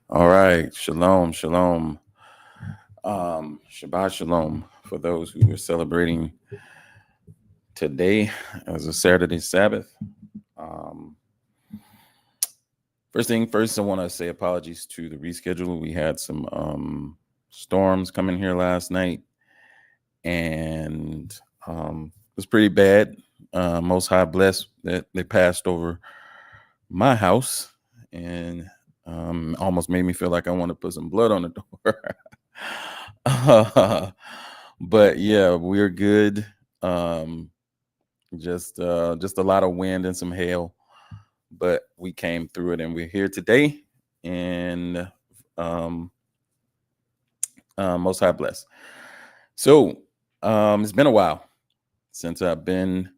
All right. Shalom, shalom. Shabbat shalom for those who are celebrating today as a Saturday Sabbath. Um, First thing first, I want to say apologies to the reschedule. We had some storms coming here last night, and it was pretty bad. Most High blessed that they passed over my house and almost made me feel like I want to put some blood on the door. But yeah, we're good. Um, just a lot of wind and some hail, but we came through it, and we're here today. And um, Most High bless. So it's been a while since I've been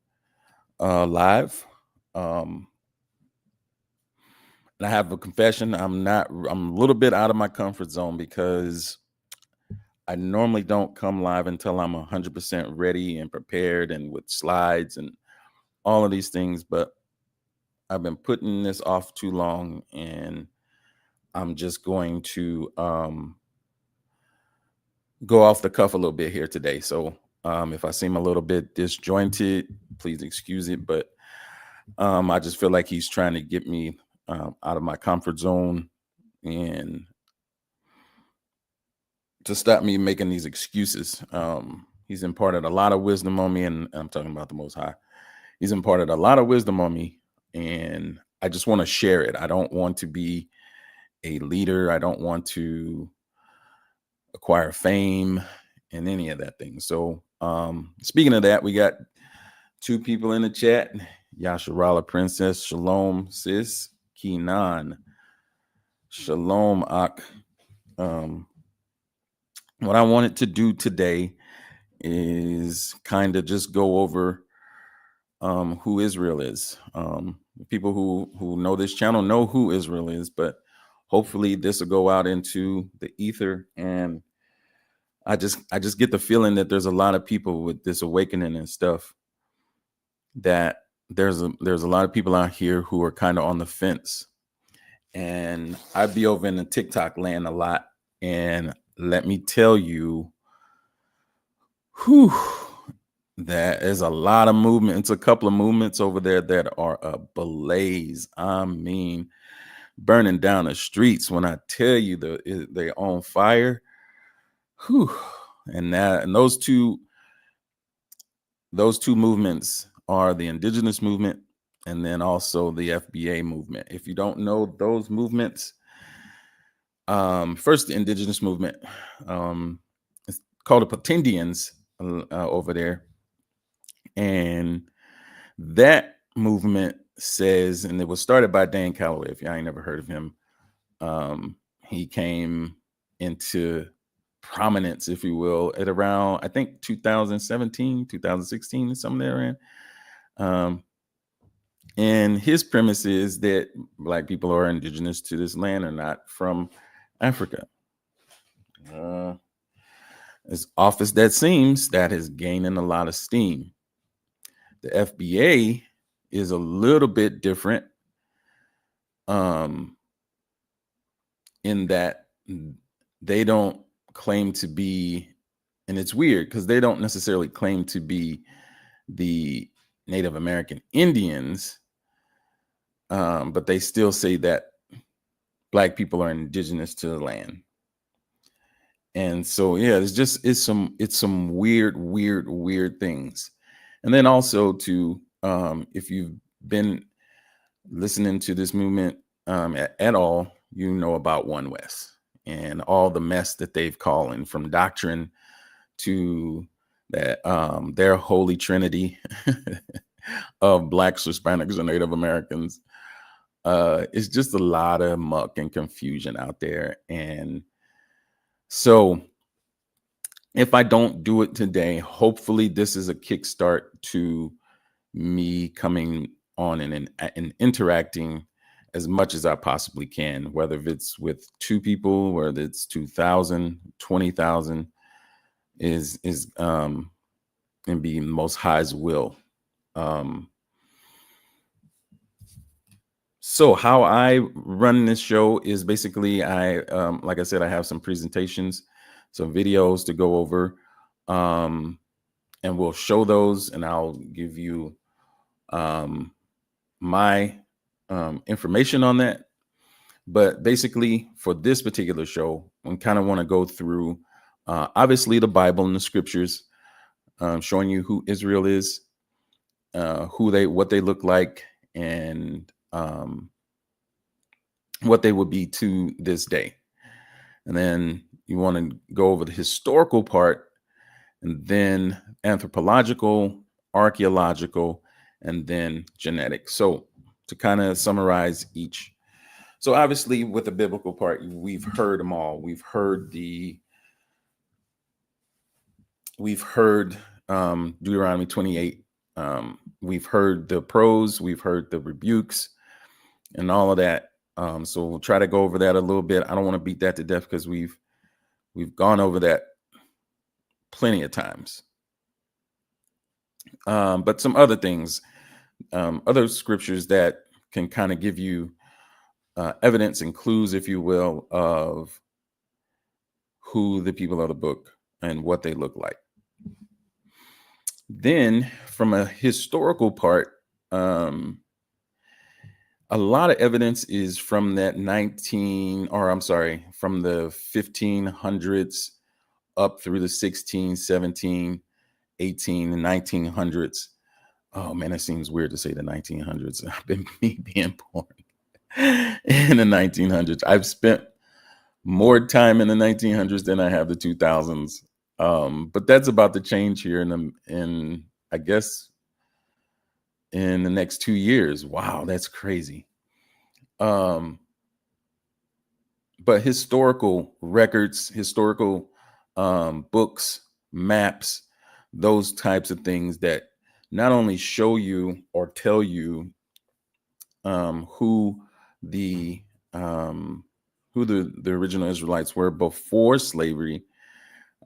live. Um, and I have a confession. I'm a little bit out of my comfort zone because I normally don't come live until I'm 100% ready and prepared and with slides and all of these things. But I've been putting this off too long, and I'm just going to go off the cuff a little bit here today. So if I seem a little bit disjointed, please excuse it. But I just feel like he's trying to get me out of my comfort zone and to stop me making these excuses. He's imparted a lot of wisdom on me, and I'm talking about the Most High. He's imparted a lot of wisdom on me, and I just want to share it. I don't want to be a leader. I don't want to acquire fame and any of that thing. So speaking of that, we got two people in the chat. Yasharala Princess, Shalom, sis, Keenan, Shalom, Ak. What I wanted to do today is kind of just go over who Israel is. People who know this channel know who Israel is, but hopefully this will go out into the ether. And I just get the feeling that there's a lot of people with this awakening and stuff, that there's a lot of people out here who are kind of on the fence. And I'd be over in the TikTok land a lot, and let me tell you, whew, there is a lot of movement. It's a couple of movements over there that are ablaze. I mean, burning down the streets. When I tell you they're on fire, whew. And those two movements are the indigenous movement and then also the FBA movement. If you don't know those movements, first the indigenous movement, it's called the Patendians over there, and that movement says, and it was started by Dan Calloway. If y'all ain't never heard of him, he came into prominence, if you will, at around, I think, 2017, 2016, somewhere in. And his premise is that Black people are indigenous to this land and not from Africa. As off as that seems, that is gaining a lot of steam. The FBA is a little bit different in that they don't claim to be, and it's weird because they don't necessarily claim to be the Native American Indians, but they still say that Black people are indigenous to the land. And so, yeah, it's some weird things. And then also to, if you've been listening to this movement at all, you know about One West and all the mess that they've calling, from doctrine to that their holy trinity of Blacks, Hispanics, and Native Americans. It's just a lot of muck and confusion out there. And so if I don't do it today, hopefully this is a kickstart to me coming on and interacting as much as I possibly can, whether it's with two people, whether it's 2,000, 20,000, is and be Most High's will. So how I run this show is basically like I said, I have some presentations, some videos to go over, um, and we'll show those, and I'll give you um, my information on that. But basically, for this particular show, I kind of want to go through, obviously, the Bible and the scriptures, showing you who Israel is, what they look like, and what they would be to this day. And then you want to go over the historical part, and then anthropological, archaeological, and then genetic. So to kind of summarize each. So obviously with the biblical part, we've heard them all. We've heard Deuteronomy 28. We've heard the pros, we've heard the rebukes and all of that. So we'll try to go over that a little bit. I don't want to beat that to death because we've gone over that plenty of times. But some other things, other scriptures that can kind of give you evidence and clues, if you will, of who the people of the book and what they look like. Then from a historical part, a lot of evidence is from that from the 1500s up through the 16, 17, 18, and 1900s. Oh man, it seems weird to say the 1900s. I've been being born in the 1900s. I've spent more time in the 1900s than I have the 2000s. But that's about to change here in I guess in the next 2 years. Wow, that's crazy. But historical records, historical books, maps, those types of things that not only show you or tell you who the original Israelites were before slavery,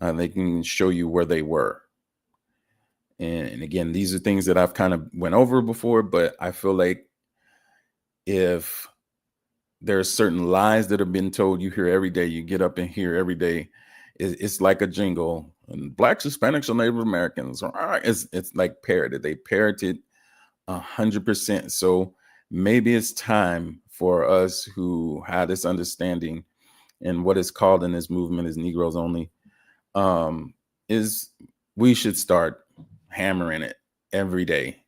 they can show you where they were. And again, these are things that I've kind of went over before, but I feel like if there are certain lies that have been told, you hear every day, you get up and hear every day, it's like a jingle. And Blacks, Hispanics, or Native Americans, it's like parroted. They parroted 100%. So maybe it's time for us who had this understanding, and what is called in this movement is Negroes only, is we should start hammering it every day,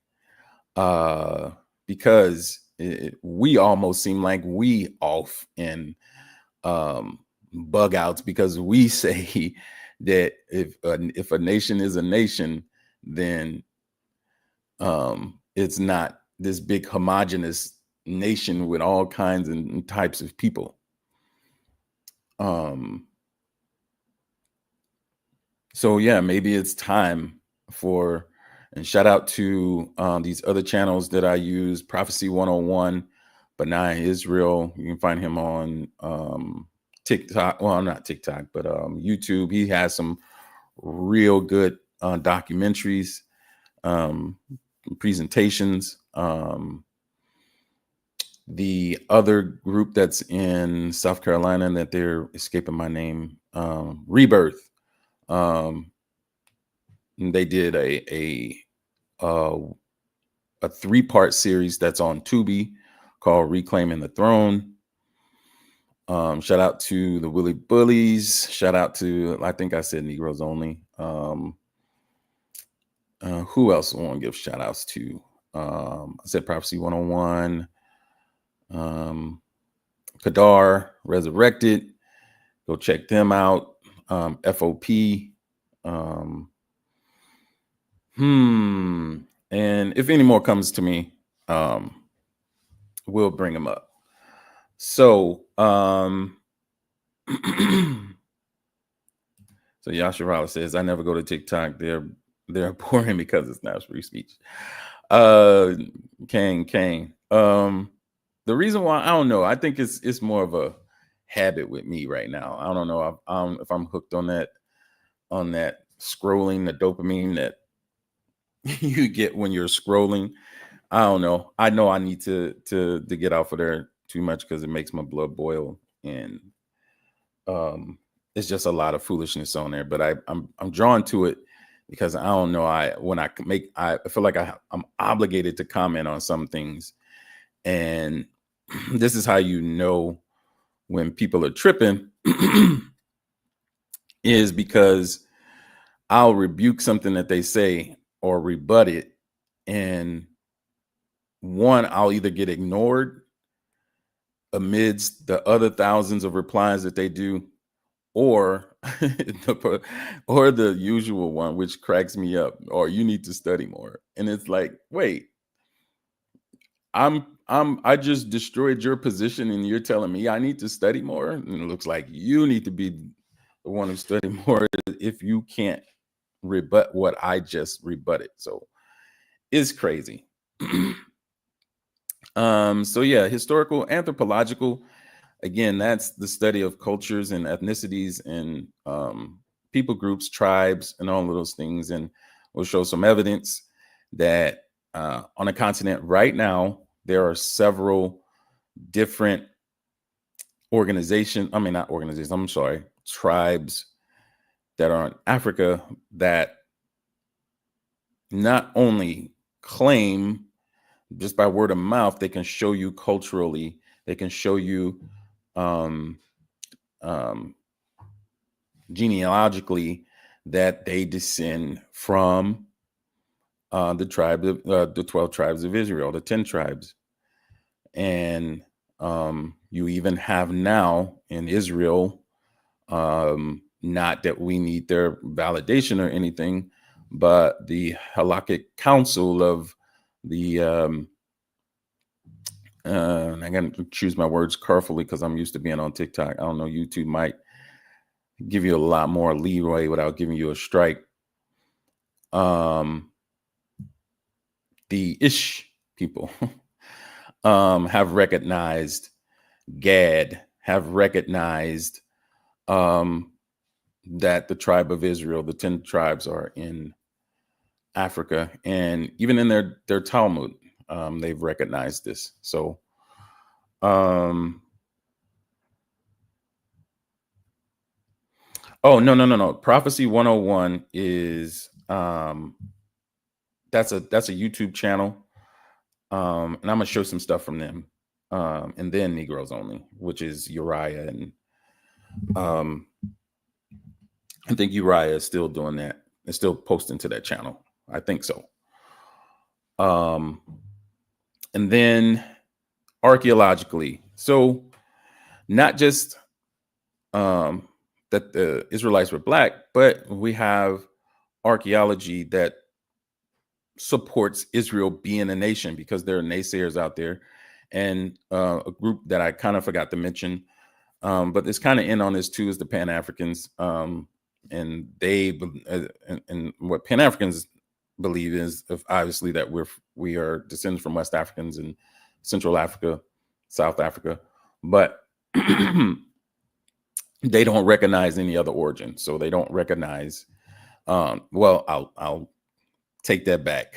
because we almost seem like we off in bug outs, because we say that if a nation is a nation, then it's not this big homogenous nation with all kinds and types of people. So yeah, maybe it's time for, and shout out to these other channels that I use, Prophecy 101, Benai Israel. You can find him on TikTok. Well, not TikTok, but YouTube. He has some real good documentaries, presentations. The other group that's in South Carolina, that they're escaping my name, Rebirth. They did a 3-part series that's on Tubi called Reclaiming the Throne. Shout out to the Willie Bullies. Shout out to, I think I said Negroes only. Who else I want to give shout outs to? I said Prophecy 101. Kadar Resurrected. Go check them out. FOP. And if any more comes to me, we'll bring them up. So, so Yasharala says, I never go to TikTok. They're boring because it's not free speech. Kane. The reason why, I don't know. I think it's more of a habit with me right now. I don't know if I'm hooked on that scrolling, the dopamine that you get when you're scrolling. I don't know. I know I need to get off of there too much because it makes my blood boil, and um it's just a lot of foolishness on there. But I'm drawn to it because I don't know. I feel like I'm obligated to comment on some things, and this is how you know when people are tripping is because I'll rebuke something that they say or rebut it, and one, I'll either get ignored amidst the other thousands of replies that they do, or or the usual one, which cracks me up, or you need to study more. And it's like, wait, I just destroyed your position and you're telling me I need to study more? And it looks like you need to be the one who study more if you can't rebut what I just rebutted. So it's crazy. So yeah, historical, anthropological, again, that's the study of cultures and ethnicities and people groups, tribes, and all of those things. And we'll show some evidence that on a continent right now, there are several different organizations. I mean, not organizations, I'm sorry, tribes that are in Africa that not only claim just by word of mouth, they can show you culturally, they can show you um, um, genealogically that they descend from the 12 tribes of Israel, the 10 tribes. And you even have now in Israel, not that we need their validation or anything, but the halakhic council of the I got to choose my words carefully because I'm used to being on TikTok. I don't know, YouTube might give you a lot more leeway without giving you a strike. Um, the Ish people have recognized Gad, have recognized that the tribe of Israel, the 10 tribes, are in Africa, and even in their Talmud, they've recognized this. So, oh, no. Prophecy 101 is that's a YouTube channel. And I'm gonna show some stuff from them. And then Negroes Only, which is Uriah, and I think Uriah is still doing that. It's still posting to that channel. I think so. And then archaeologically, so not just that the Israelites were black, but we have archaeology that supports Israel being a nation, because there are naysayers out there, and a group that I kind of forgot to mention, but it's kind of in on this too, is the Pan Africans, and and what Pan Africans believe is obviously that we are descendants from West Africans and Central Africa, South Africa, but they don't recognize any other origin, so they don't recognize. Well, I'll take that back.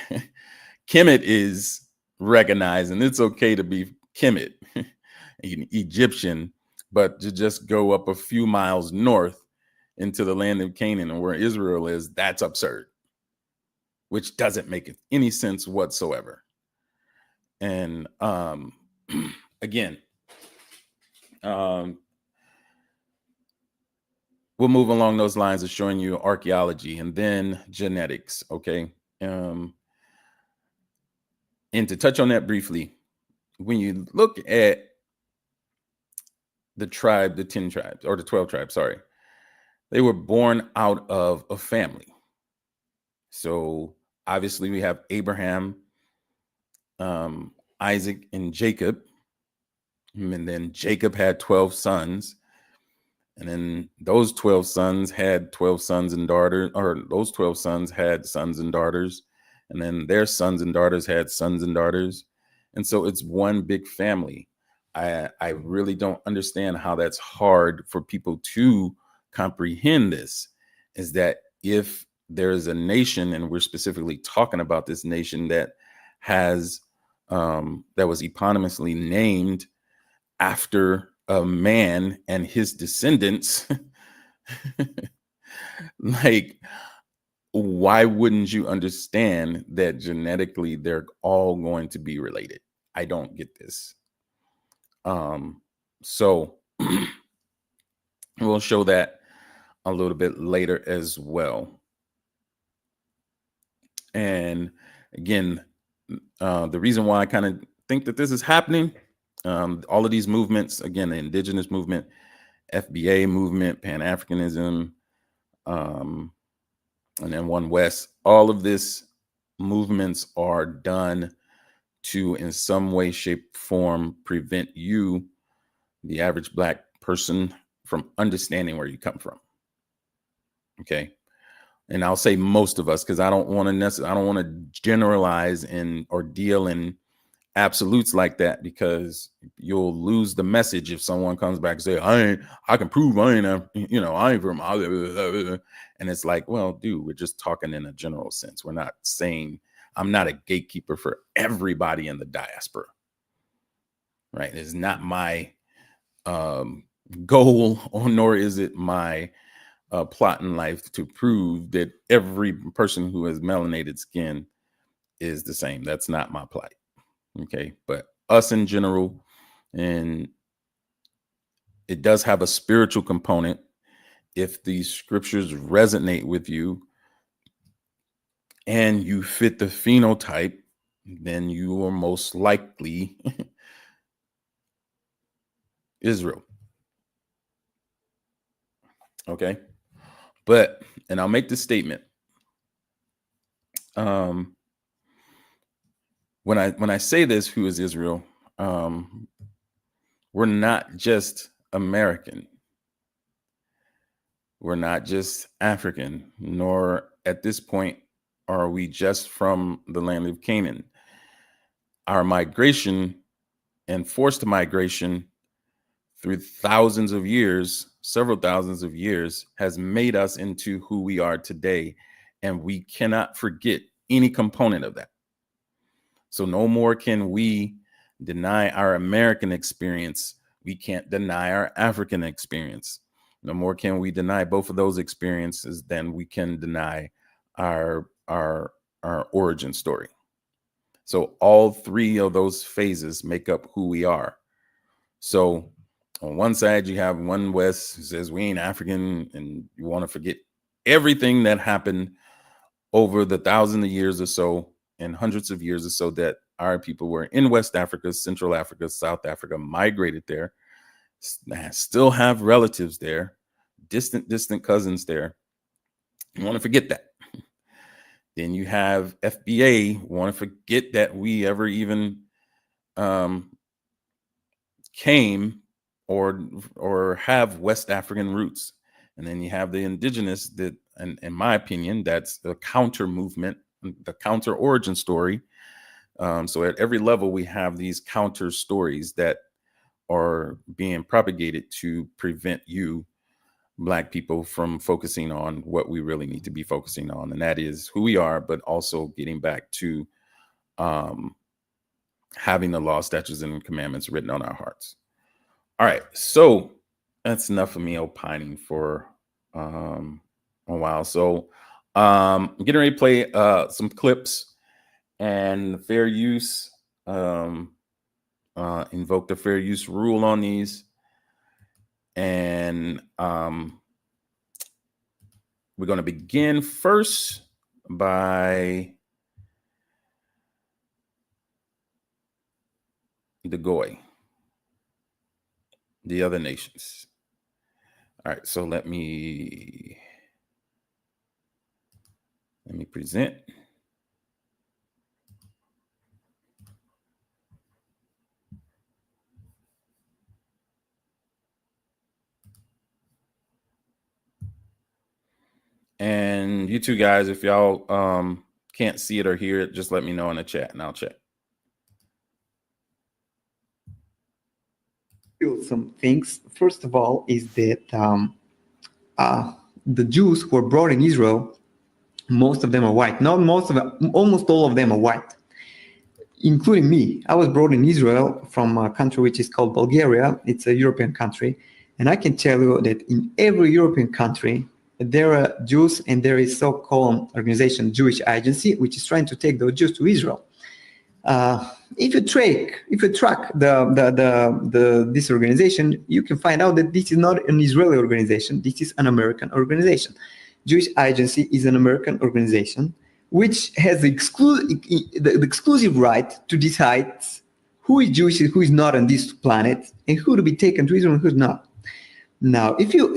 Kemet is recognized, and it's okay to be Kemet, Egyptian, but to just go up a few miles north into the land of Canaan and where Israel is, that's absurd, which doesn't make any sense whatsoever. And again, we'll move along those lines of showing you archaeology and then genetics. Okay. And to touch on that briefly, when you look at the 10 tribes, or the 12 tribes, sorry, they were born out of a family. So obviously we have Abraham, Isaac, and Jacob. And then Jacob had 12 sons. And then those 12 sons had 12 sons and daughters, or those 12 sons had sons and daughters. And then their sons and daughters had sons and daughters. And so it's one big family. I really don't understand how that's hard for people to comprehend this, is that if there's a nation, and we're specifically talking about this nation that has that was eponymously named after a man and his descendants, like, why wouldn't you understand that genetically they're all going to be related? I don't get this. So we'll show that a little bit later as well. And again, the reason why I kind of think that this is happening, all of these movements, again, the indigenous movement, FBA movement, Pan-Africanism, and then One West, all of this movements are done to, in some way, shape, form, prevent you, the average Black person, from understanding where you come from. Okay. And I'll say most of us, because I don't want to generalize or deal in absolutes like that, because you'll lose the message if someone comes back and say, I can prove I ain't from, and it's like, well, dude, we're just talking in a general sense. We're not saying, I'm not a gatekeeper for everybody in the diaspora, right? It's not my goal, or nor is it my plot in life to prove that every person who has melanated skin is the same. That's not my plight. Okay. But us in general, and it does have a spiritual component. If these scriptures resonate with you and you fit the phenotype, then you are most likely Israel. Okay. But, and I'll make this statement. When I say this, who is Israel? We're not just American. We're not just African, nor at this point are we just from the land of Canaan. Our migration and forced migration through thousands of years, several thousands of years, has made us into who we are today. And we cannot forget any component of that. So no more can we deny our American experience. We can't deny our African experience. No more can we deny both of those experiences than we can deny our origin story. So all three of those phases make up who we are. So on one side, you have One West who says we ain't African, and you want to forget everything that happened over the thousands of years or so and hundreds of years or so that our people were in West Africa, Central Africa, South Africa, migrated there, still have relatives there, distant cousins there. You want to forget that. Then you have FBA, want to forget that we ever even came or have West African roots. And then you have the indigenous, that, and in my opinion, that's the counter movement, the counter origin story. So at every level, we have these counter stories that are being propagated to prevent you, Black people, from focusing on what we really need to be focusing on. And that is who we are, but also getting back to having the law, statutes, and commandments written on our hearts. All right. So that's enough of me opining for a while. So I'm getting ready to play some clips, and fair use, invoke the fair use rule on these. And we're going to begin first by the Goy, the other nations. All right, so let me present. And you two guys, if y'all can't see it or hear it, just let me know in the chat and I'll check. Some things. First of all, is that the Jews who were brought in Israel, most of them are white. Not most of them, almost all of them are white. including me. I was brought in Israel from a country which is called Bulgaria. It's a European country. And I can tell you that in every European country, there are Jews, and there is so-called organization, Jewish Agency, which is trying to take those Jews to Israel. If you track this organization, you can find out that this is not an Israeli organization. This is an American organization. Jewish Agency is an American organization which has the exclusive right to decide who is Jewish and who is not on this planet, and who to be taken to Israel and who's not. Now, if you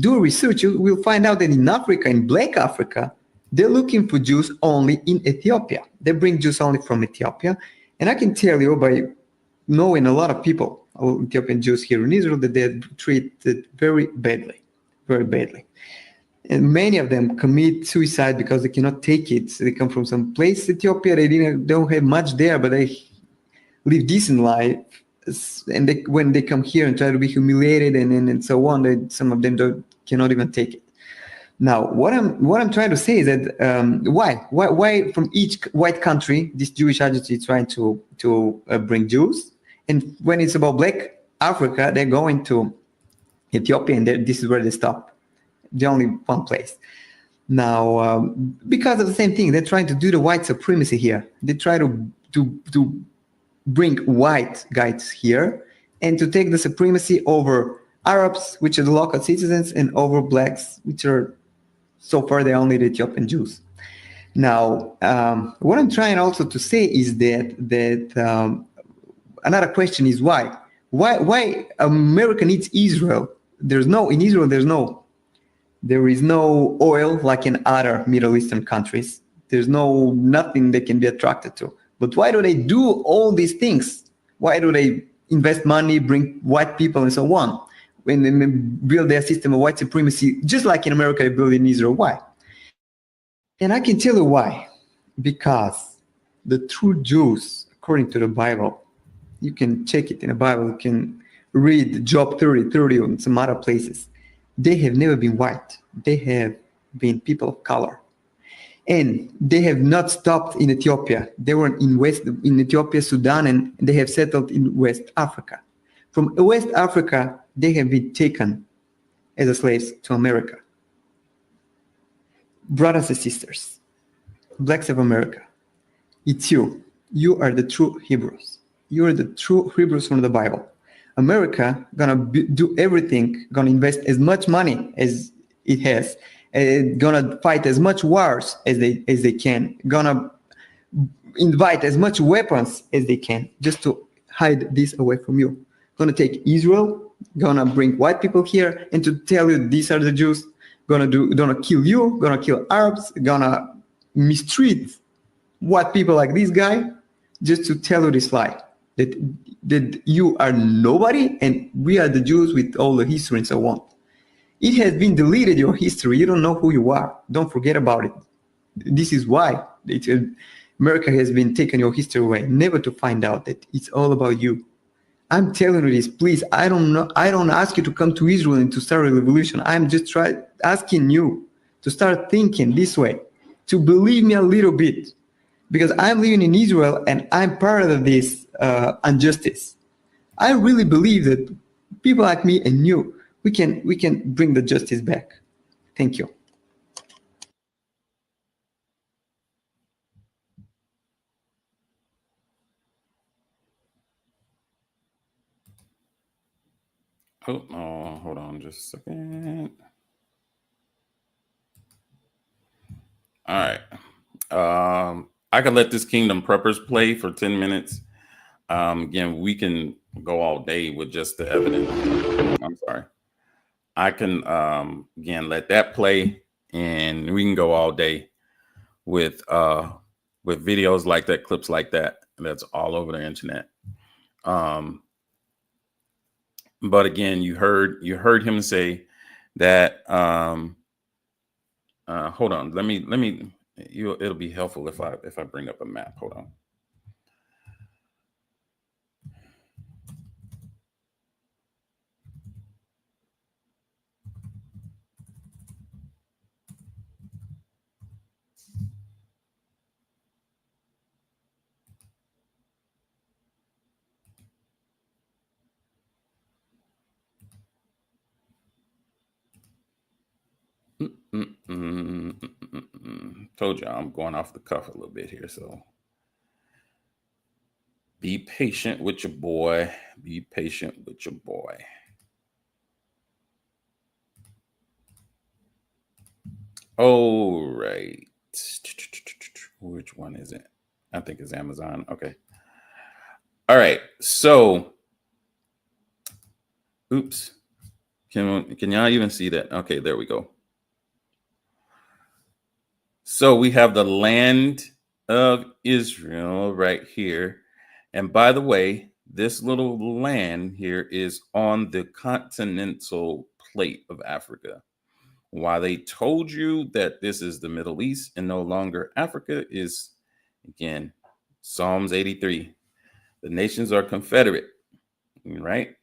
do research, you will find out that in Africa, in Black Africa, they're looking for Jews only in Ethiopia. They bring Jews only from Ethiopia. And I can tell you by knowing a lot of people, Ethiopian Jews here in Israel, that they're treated very badly, very badly. And many of them commit suicide because they cannot take it. So they come from some place, Ethiopia, don't have much there, but they live decent life. And when they come here and try to be humiliated and so on, some of them cannot even take it. Now, what I'm trying to say is that why from each white country this Jewish agency is trying to bring Jews, and when it's about Black Africa, they're going to Ethiopia, and this is where they stop. The only one place. Now, because of the same thing, they're trying to do the white supremacy here. They try to bring white guys here and to take the supremacy over Arabs, which are the local citizens, and over blacks, which are so far they're only the Ethiopian Jews. Now, what I'm trying also to say is that another question is why America needs Israel. There is no oil like in other Middle Eastern countries. There's nothing they can be attracted to. But why do they do all these things? Why do they invest money, bring white people and so on, when they build their system of white supremacy, just like in America they build in Israel? Why? And I can tell you why. Because the true Jews, according to the Bible, you can check it in the Bible, you can read Job 30 and some other places. They have never been white. They have been people of color. And they have not stopped in Ethiopia. They were in Ethiopia, Sudan, and they have settled in West Africa. From West Africa, they have been taken as slaves to America. Brothers and sisters, blacks of America, it's you. You are the true Hebrews. You are the true Hebrews from the Bible. America gonna do everything, gonna invest as much money as it has, gonna fight as much wars as they can, gonna invite as much weapons as they can just to hide this away from you. Gonna take Israel, gonna bring white people here and to tell you these are the Jews, gonna kill you, gonna kill Arabs, gonna mistreat white people like this guy just to tell you this lie. That you are nobody and we are the Jews with all the history and so on. It has been deleted, your history. You don't know who you are. Don't forget about it. This is why America has been taking your history away, never to find out that it's all about you. I'm telling you this, please. I don't ask you to come to Israel and to start a revolution. I'm just asking you to start thinking this way, to believe me a little bit, because I'm living in Israel and I'm part of this injustice. I really believe that people like me and you, we can bring the justice back. Thank you. Oh, no, hold on just a second. All right. I could let this Kingdom Preppers play for 10 minutes. Again, we can go all day with just the evidence. I'm sorry. I can, again, let that play and we can go all day with videos like that, clips like that. That's all over the internet. But again, you heard him say that, hold on, let me, it'll be helpful if I bring up a map. Hold on. Told you I'm going off the cuff a little bit here, so be patient with your boy. Be patient with your boy. All right. Which one is it? I think it's Amazon. Okay. All right. So, oops. Can y'all even see that? Okay, there we go. So we have the land of Israel right here. And by the way, this little land here is on the continental plate of Africa. Why they told you that this is the Middle East and no longer Africa is, again, Psalms 83. The nations are confederate, right?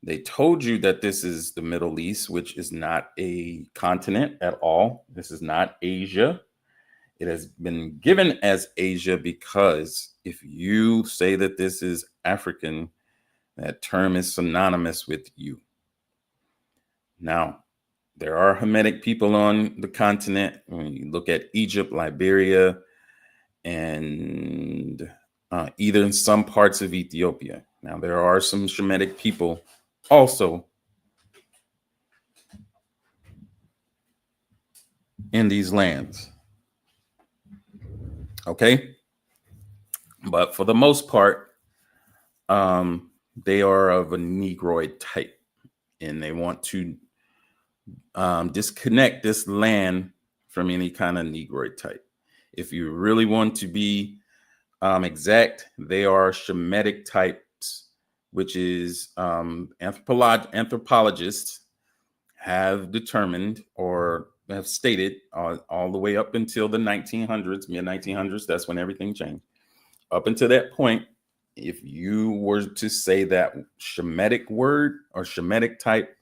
They told you that this is the Middle East, which is not a continent at all. This is not Asia. It has been given as Asia because if you say that this is African, that term is synonymous with you. Now, there are Hamitic people on the continent. When you look at Egypt, Liberia, and either in some parts of Ethiopia. Now, there are some Shemitic people also in these lands. Okay. But for the most part, they are of a Negroid type, and they want to disconnect this land from any kind of Negroid type. If you really want to be exact, they are Shemitic types, which is anthropologists have determined or have stated all the way up until the 1900s, mid 1900s. That's when everything changed. Up until that point, if you were to say that Shemitic word or Shemitic type,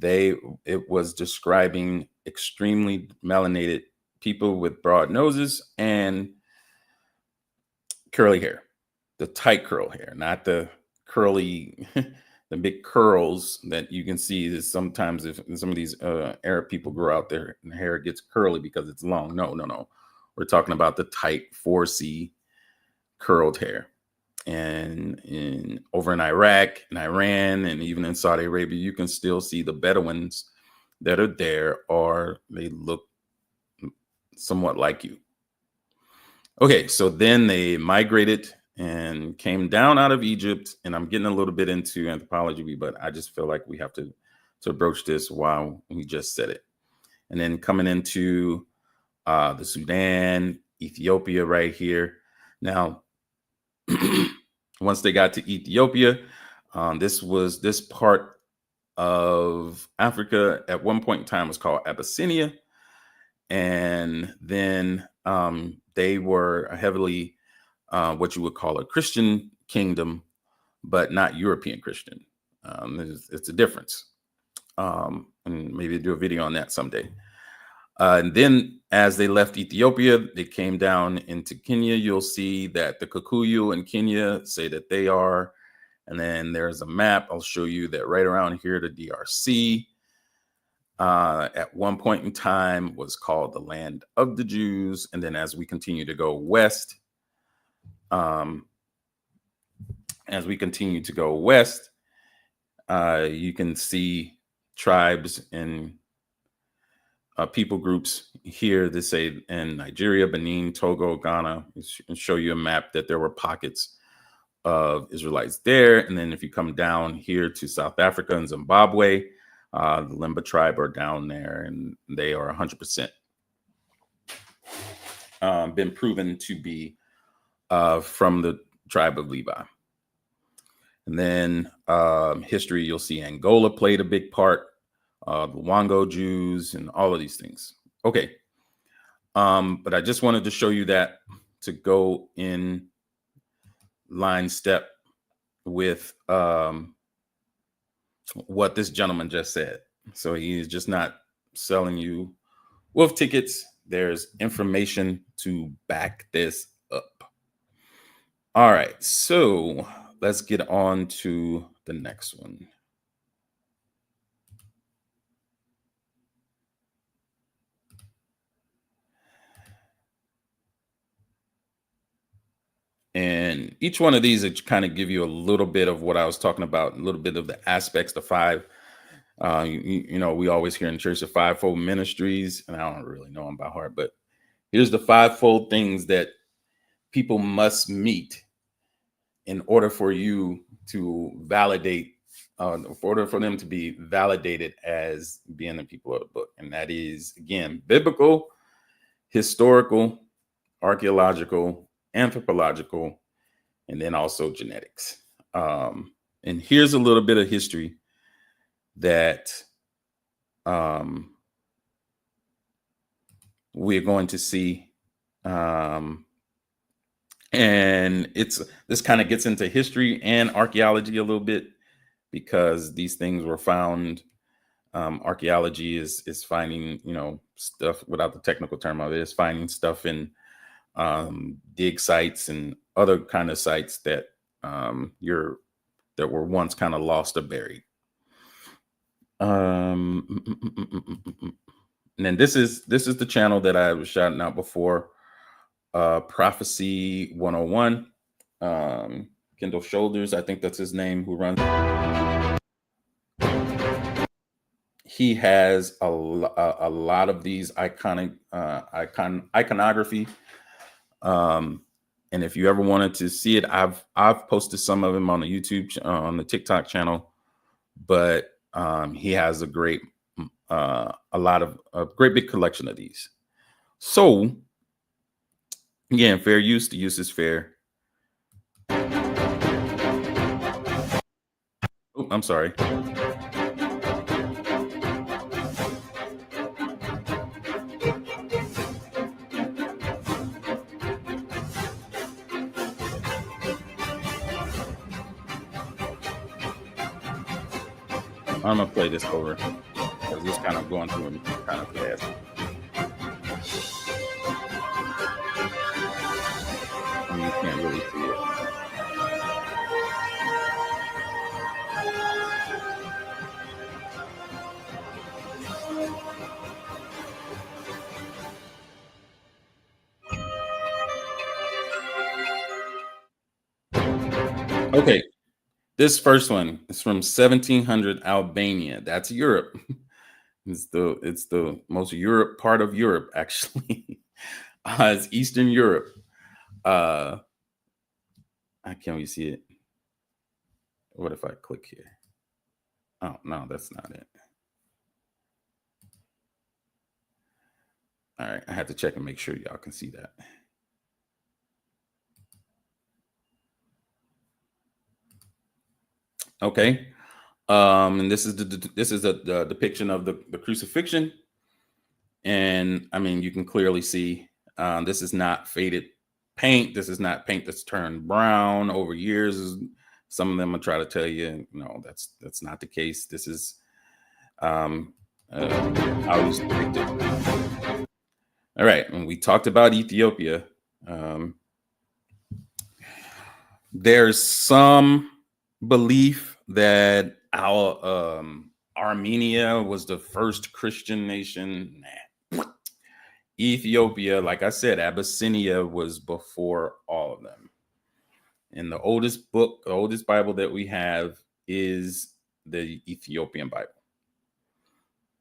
it was describing extremely melanated people with broad noses and curly hair, the tight curl hair, not the curly, the big curls that you can see. Is sometimes if some of these Arab people grow out there and the hair gets curly because it's long. No. We're talking about the tight 4C curled hair. And over in Iraq and Iran and even in Saudi Arabia, you can still see the Bedouins that are there, or they look somewhat like you. Okay, so then they migrated and came down out of Egypt, and I'm getting a little bit into anthropology, but I just feel like we have to broach this while we just said it. And then coming into the Sudan, Ethiopia right here. Now, once they got to Ethiopia, this part of Africa at one point in time was called Abyssinia. And then they were a heavily what you would call a Christian kingdom, but not European Christian. It's a difference. And maybe do a video on that someday. And then as they left Ethiopia, they came down into Kenya. You'll see that the Kikuyu in Kenya say that they are. And then there's a map. I'll show you that right around here, the DRC. At one point in time was called the land of the Jews. And then as we continue to go west, you can see tribes and people groups here that say in Nigeria, Benin, Togo, Ghana, and show you a map that there were pockets of Israelites there. And then if you come down here to South Africa and Zimbabwe, the Limba tribe are down there, and they are 100% been proven to be from the tribe of Levi. And then history, you'll see Angola played a big part, the Wango Jews, and all of these things. Okay. But I just wanted to show you that to go in line step with what this gentleman just said. So he's just not selling you wolf tickets. There's information to back this up. All right, so let's get on to the next one. And each one of these kind of give you a little bit of what I was talking about, a little bit of the aspects, the five. We always hear in church the fivefold ministries, and I don't really know them by heart, but here's the fivefold things that people must meet in order for you to validate, in order for them to be validated as being the people of the book. And that is, again, biblical, historical, archaeological, anthropological, and then also genetics. And here's a little bit of history that we're going to see. And this kind of gets into history and archaeology a little bit, because these things were found. Archaeology is finding, stuff, without the technical term of it, is finding stuff in dig sites and other kind of sites that that were once kind of lost or buried. And then this is the channel that I was shouting out before, Prophecy 101. Kendall Shoulders, I think that's his name, who runs. He has a lot of these iconography. And if you ever wanted to see it, I've posted some of them on the YouTube, on the TikTok channel, but he has a great big collection of these. So again, fair use. The use is fair. Oh, I'm sorry. I'm gonna play this over because it's kind of going through and kind of fast. I mean, you can't really see it. Okay. This first one is from 1700 Albania. That's Europe. It's the most Europe part of Europe, actually. It's Eastern Europe. I can't really see it. What if I click here? Oh no, that's not it. All right, I have to check and make sure y'all can see that. Okay. And this is the depiction of the crucifixion. And I mean, you can clearly see this is not faded paint. This is not paint that's turned brown over years. Some of them will try to tell you, no, that's not the case. This is how it's depicted. All right, and we talked about Ethiopia. There's some belief that our Armenia was the first Christian nation. Nah. Ethiopia, like I said, Abyssinia was before all of them. And the oldest book, the oldest Bible that we have is the Ethiopian Bible.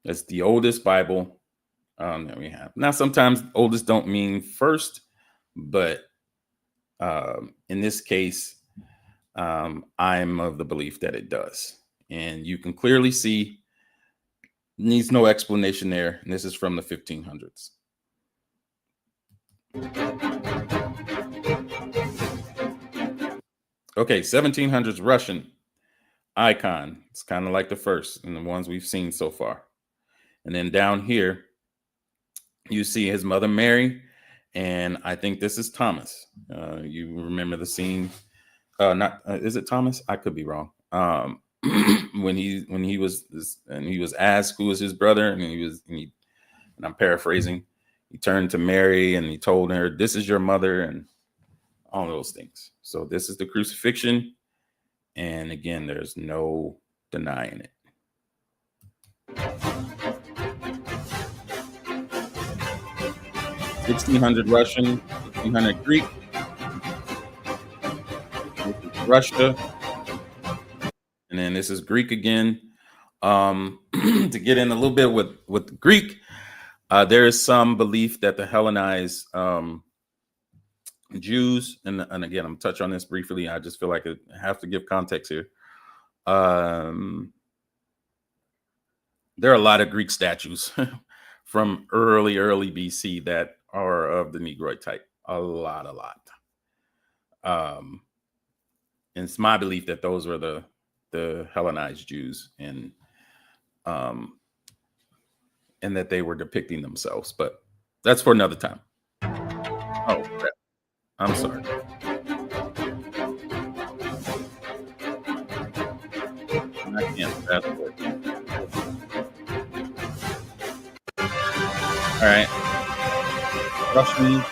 That's the oldest Bible that we have. Now, sometimes oldest don't mean first, but in this case, I'm of the belief that it does. And you can clearly see, needs no explanation there. And this is from the 1500s. Okay, 1700s Russian icon. It's kind of like the first and the ones we've seen so far. And then down here, you see his mother Mary, and I think this is Thomas. You remember the scene? Is it Thomas? I could be wrong. When he was asked who was his brother, and I'm paraphrasing. He turned to Mary and he told her, "This is your mother," and all those things. So this is the crucifixion, and again, there's no denying it. $1600 Russian, $1600 Greek. Russia, and then this is Greek again. To get in a little bit with Greek, there is some belief that the Hellenized Jews, and again, I'm touch on this briefly. I just feel like I have to give context here. There are a lot of Greek statues from early BC that are of the Negroid type. A lot. And it's my belief that those were the Hellenized Jews, and that they were depicting themselves. But that's for another time. Oh, crap. I'm sorry. I can't fast forward. All right. Russian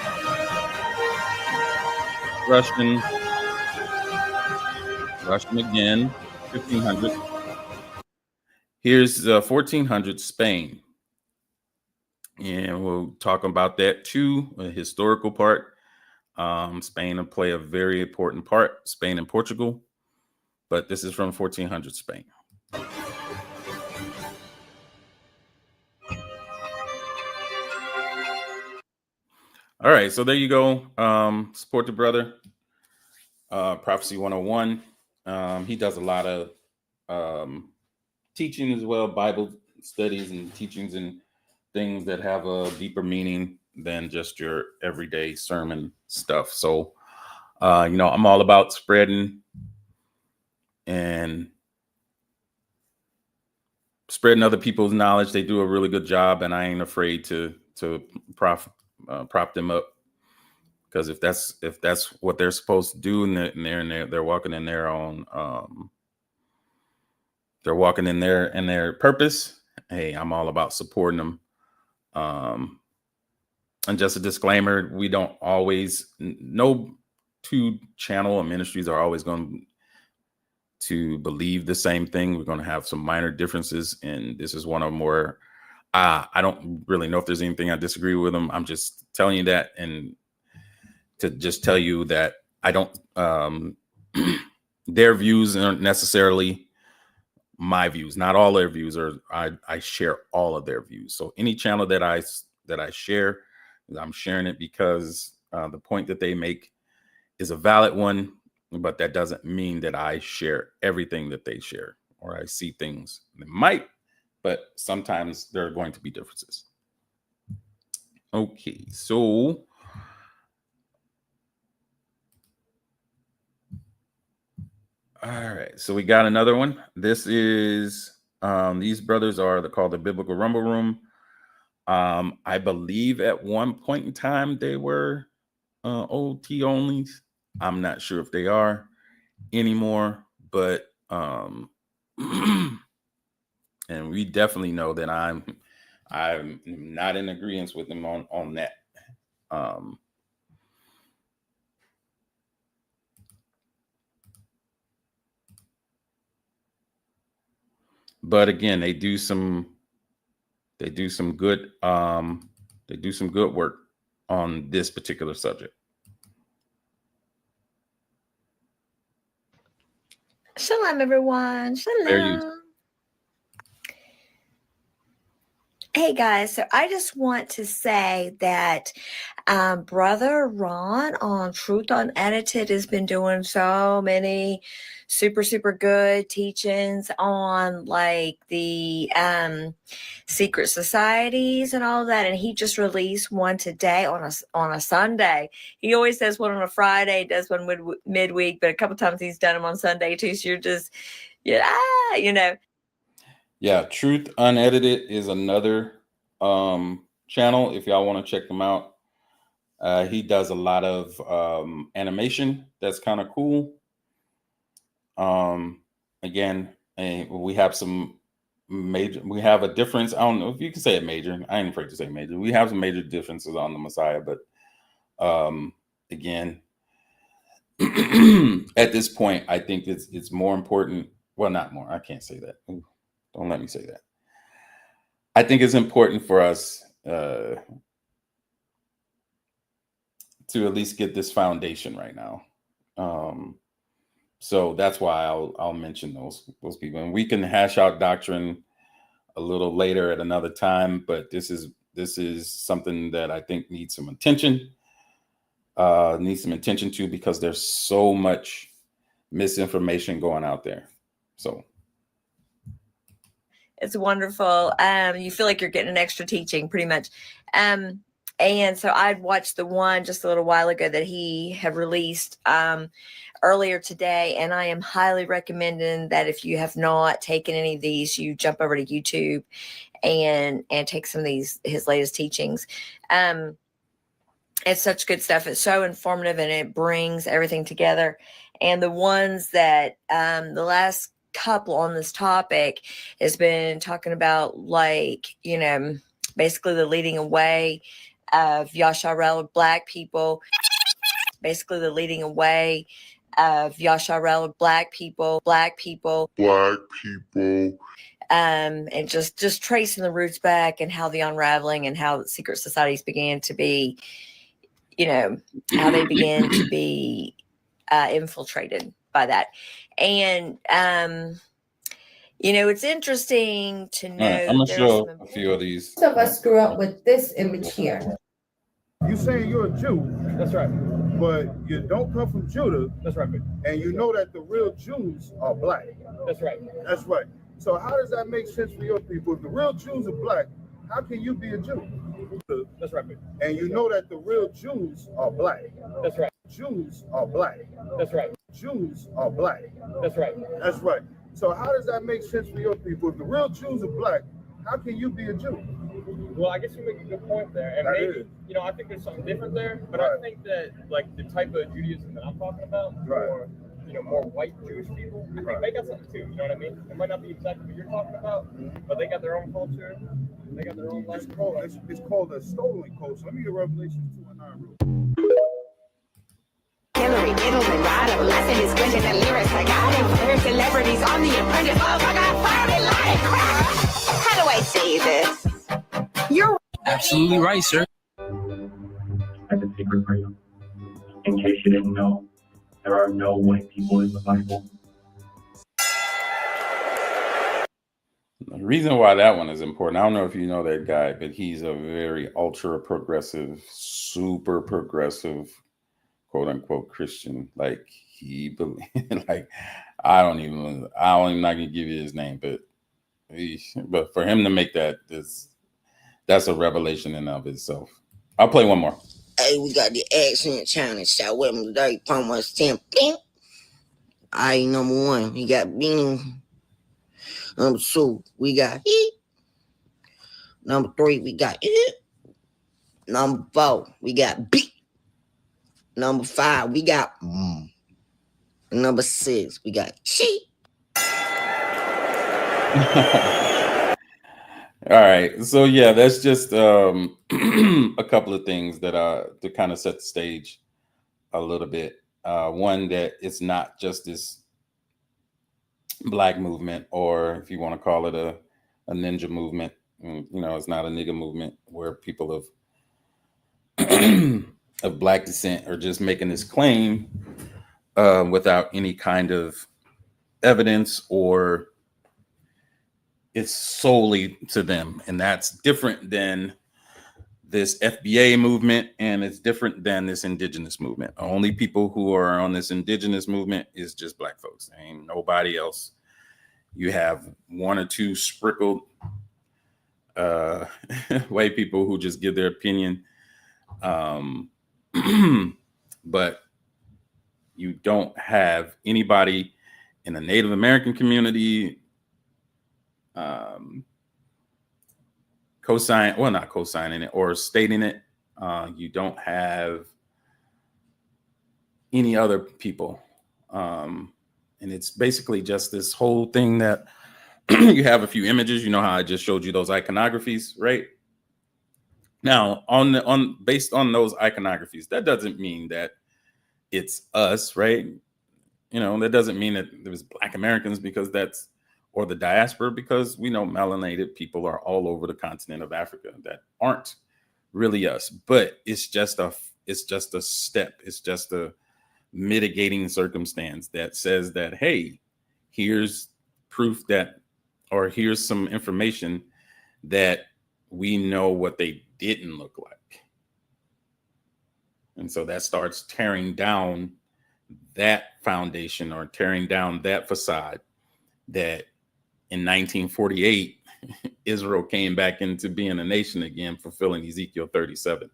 again. 1500. Here's 1400 Spain. And we'll talk about that too, a historical part. Spain will play a very important part, Spain and Portugal. But this is from 1400 Spain. All right, so there you go. Support the brother. Prophecy 101. He does a lot of teaching as well, Bible studies and teachings and things that have a deeper meaning than just your everyday sermon stuff. So, I'm all about spreading other people's knowledge. They do a really good job, and I ain't afraid to prop them up, because if that's what they're supposed to do, and they're walking in their own they're walking in their purpose, hey, I'm all about supporting them. And just a disclaimer, we don't always, no two channel or ministries are always going to believe the same thing. We're going to have some minor differences, and this is one of them where I don't really know if there's anything I disagree with them. I'm just telling you that, and to just tell you that I don't their views aren't necessarily my views. Not all their views are. I share all of their views. So any channel that I share, I'm sharing it because the point that they make is a valid one, but that doesn't mean that I share everything that they share, or I see things that might, but sometimes there are going to be differences. Okay, so all right, so we got another one. This is these brothers are called the Biblical Rumble Room. I believe at one point in time they were OT onlys. I'm not sure if they are anymore, but and we definitely know that I'm not in agreement with them on that. But again, they do some good work on this particular subject. Shalom, everyone. Shalom. Hey guys, so I just want to say that Brother Ron on Truth Unedited has been doing so many super good teachings on like the secret societies and all that, and he just released one today on a Sunday. He always does one on a Friday, does one midweek, but a couple times he's done them on Sunday too. So you're just Yeah, Truth Unedited is another channel if y'all want to check him out. He does a lot of animation that's kind of cool. Again, we have a difference. I don't know if you can say it major. I ain't afraid to say major. We have some major differences on the Messiah, but again, at this point, I think it's more important. Well, not more. I can't say that. Don't let me say that. I think it's important for us to at least get this foundation right now. So that's why I'll mention those people, and we can hash out doctrine a little later at another time. But this is something that I think needs some attention. To, because there's so much misinformation going out there. So it's wonderful. You feel like you're getting an extra teaching pretty much. And so I'd watched the one just a little while ago that he had released earlier today. And I am highly recommending that if you have not taken any of these, you jump over to YouTube and take some of his latest teachings. It's such good stuff. It's so informative and it brings everything together. And the ones that the last couple on this topic has been talking about, like, basically the leading away of Yasharel Black people, and just tracing the roots back and how the unraveling and how secret societies began to be, how they began to be infiltrated by that. And it's interesting to know. I'm gonna show a few of these. Most of us grew up with this image here. You saying you're a Jew? That's right. But you don't come from Judah. That's right. And you know that the real Jews are black. That's right. That's right. So how does that make sense for your people? If the real Jews are black, how can you be a Jew? That's right. And you know that the real Jews are black. That's right. Jews are black. That's right. Jews are black. That's right. That's right. So how does that make sense for your people? If the real Jews are black, how can you be a Jew? Well, I guess you make a good point there, and maybe I think there's something different there. But I think that like the type of Judaism that I'm talking about, or more white Jewish people, I think they got something too. You know what I mean? It might not be exactly what you're talking about, but they got their own culture. They got their own life. It's called a stolen culture. Let me get Revelation 2:9 real quick. Hillary, Middleton, Rodham, lesson is good in the lyrics. I got him. There's celebrities on The Apprentice. Oh, I got fired like crap. How do I say this? You're absolutely right, sir. I have a secret for you. In case you didn't know, there are no white people in the Bible. The reason why that one is important, I don't know if you know that guy, but he's a very ultra progressive, super progressive, quote unquote Christian. Like he believe, like I'm not gonna give you his name, but for him to make that's a revelation in and of itself. I'll play one more. Hey, we got the accent challenge. Shout with me today. Almost 10. Alright, number 1, we got Beanie. Number 2, we got Heat. Number 3, we got It. Number 4, we got B. Number 5, we got And number 6, we got Cheat. All right, so yeah, that's just a couple of things that to kind of set the stage a little bit. One, that it's not just this black movement, or if you want to call it a ninja movement. It's not a nigga movement where people of of black descent are just making this claim without any kind of evidence, or it's solely to them. And that's different than this FBA movement, and it's different than this indigenous movement. The only people who are on this indigenous movement is just black folks. Ain't nobody else. You have one or two sprinkled white people who just give their opinion. But you don't have anybody in the Native American community not co-signing it or stating it. You don't have any other people. And it's basically just this whole thing that you have a few images. You know how I just showed you those iconographies, right? Now, based on those iconographies, that doesn't mean that it's us, right? That doesn't mean that there's Black Americans or the diaspora, because we know melanated people are all over the continent of Africa that aren't really us. But it's just a step. It's just mitigating circumstance that says that, hey, here's proof that, or here's some information that we know what they didn't look like. And so that starts tearing down that foundation, or tearing down that facade that in 1948, Israel came back into being a nation again, fulfilling Ezekiel 37.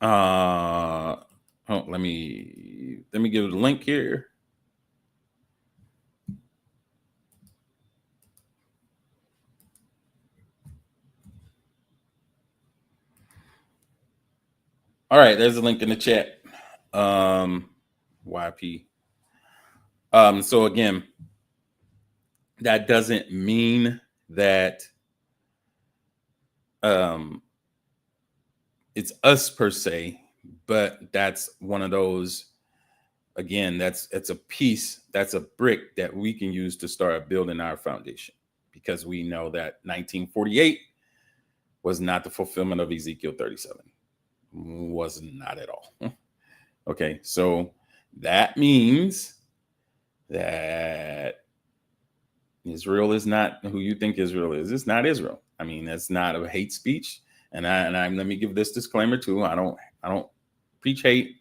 Let me give the link here. All right, there's a link in the chat. YP. So again, that doesn't mean that it's us per se, but that's one of those, again, it's a piece, that's a brick that we can use to start building our foundation, because we know that 1948 was not the fulfillment of Ezekiel 37. Was not at all. Okay, so that means that Israel is not who you think Israel is. It's not Israel. I mean, that's not a hate speech. And I let me give this disclaimer too. I don't preach hate.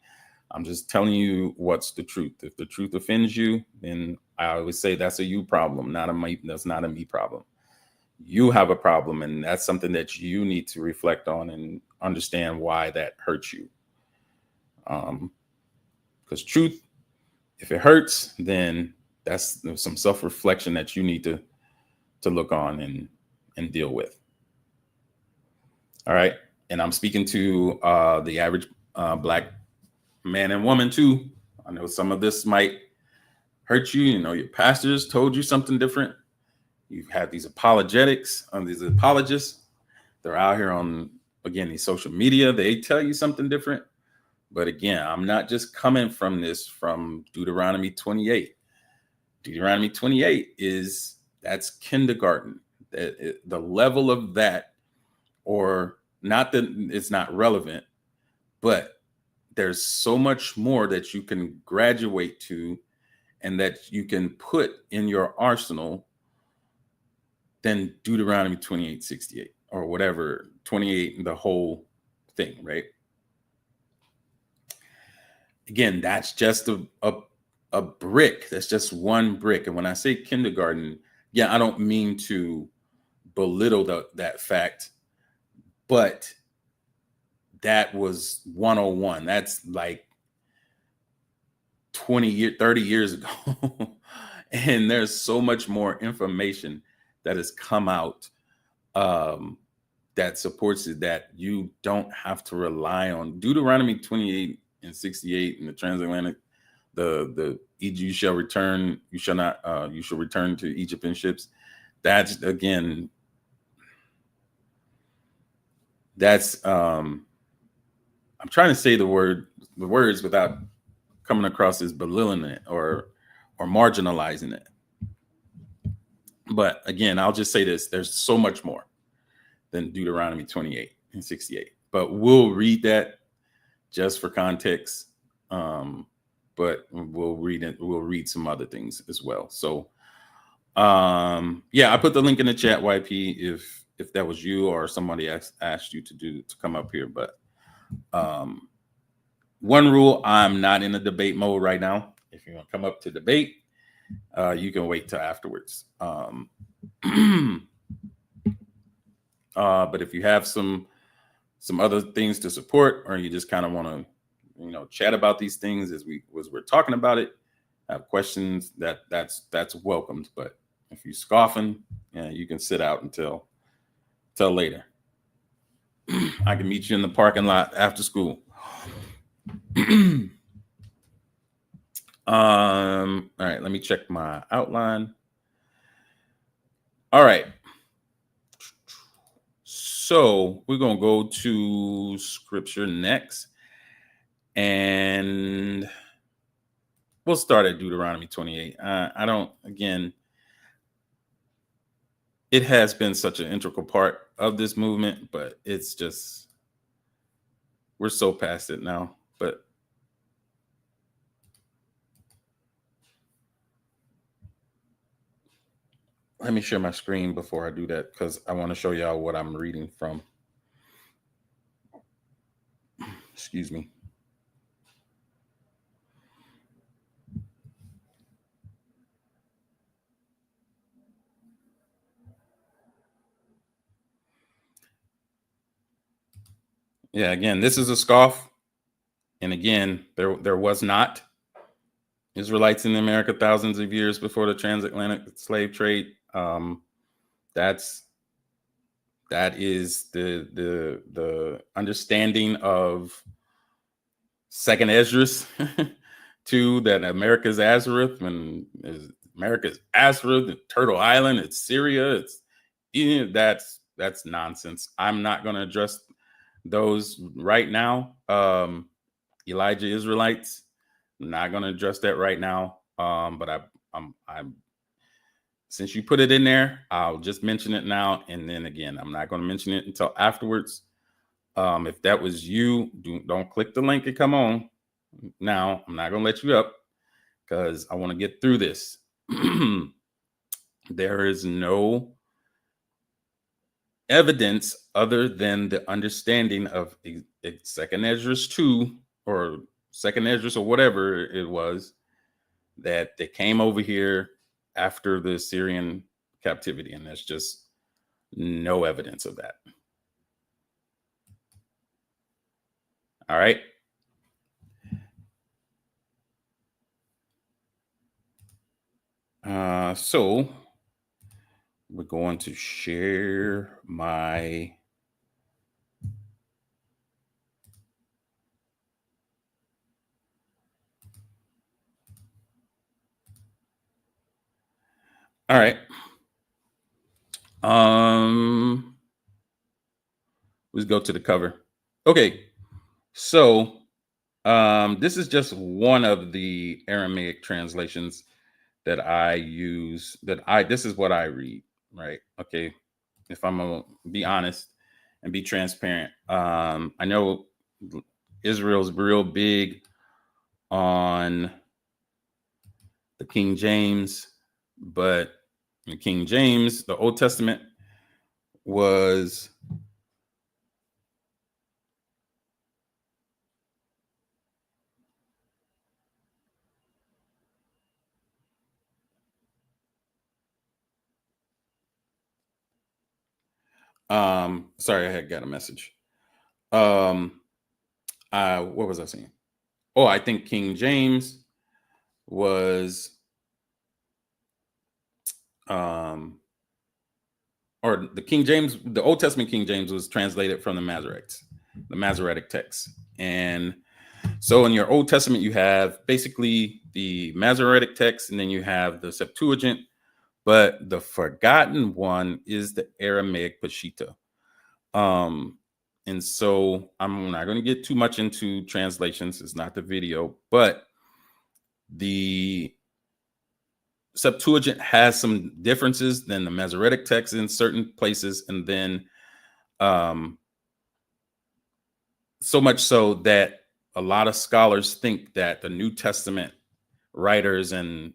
I'm just telling you what's the truth. If the truth offends you, then I always say that's a you problem, that's not a me problem. You have a problem, and that's something that you need to reflect on and understand why that hurts you. Because truth, if it hurts, then that's some self-reflection that you need to look on and deal with. All right. And I'm speaking to the average Black man and woman too. I know some of this might hurt you. You know, your pastors told you something different. You've had these apologetics, these apologists. They're out here on, again, these social media. They tell you something different. But again, I'm not just coming from this from Deuteronomy 28. Deuteronomy 28 that's kindergarten. The level of that, or not that it's not relevant, but there's so much more that you can graduate to and that you can put in your arsenal than Deuteronomy 28:68 or whatever, 28, the whole thing, right? Again, that's just a brick. That's just one brick. And when I say kindergarten, yeah, I don't mean to belittle that fact, but that was 101. That's like 30 years ago. And there's so much more information that has come out that supports it, that you don't have to rely on Deuteronomy 28:68 in the transatlantic. The you shall return, you shall not, you shall return to Egypt in ships. That's again, that's I'm trying to say the words without coming across as belittling it or marginalizing it. But again, I'll just say this: there's so much more than Deuteronomy 28:68. But we'll read that just for context. But we'll read it. We'll read some other things as well. So, yeah, I put the link in the chat, YP, if that was you or somebody asked you to come up here. But one rule: I'm not in a debate mode right now. If you want to come up to debate, you can wait till afterwards. But if you have some other things to support, or you just kind of want to, chat about these things as we're talking about it, have questions, that's welcomed. But if you're scoffing, you can sit out until later. I can meet you in the parking lot after school. All right, let me check my outline. All right. So we're going to go to scripture next. And we'll start at Deuteronomy 28. It has been such an integral part of this movement, but it's just, we're so past it now. But Let me share my screen before I do that because I want to show y'all what I'm reading from. Excuse me. Yeah, again, this is a scoff. And again, there was not Israelites in America thousands of years before the transatlantic slave trade. That is the understanding of Second Esdras, too, that America's Azareth, and America's Azareth, and Turtle Island, it's Syria, it's that's nonsense. I'm not going to address those right now. Elijah Israelites, I'm not going to address that right now. But I'm since you put it in there, I'll just mention it now, and then again, I'm not going to mention it until afterwards. If that was you, don't click the link and come on. Now, I'm not going to let you up because I want to get through this. There is no evidence other than the understanding of Second Esdras 2 or Second Esdras or whatever it was, that they came over here after the Syrian captivity, and there's just no evidence of that. All right. So we're going to share my all right. Let's go to the cover. Okay. So this is just one of the Aramaic translations that I use. This is what I read, right? Okay. If I'm gonna be honest and be transparent, I know Israel's real big on the King James, but in King James, the Old Testament was sorry, I had got a message. What was I saying? Oh, I think King James was or the King James, the Old Testament King James was translated from the Masoretic text. And so in your Old Testament, you have basically the Masoretic text, and then you have the Septuagint, but the forgotten one is the Aramaic Peshitta. And so I'm not going to get too much into translations. It's not the video, but the Septuagint has some differences than the Masoretic text in certain places, and then so much so that a lot of scholars think that the New Testament writers and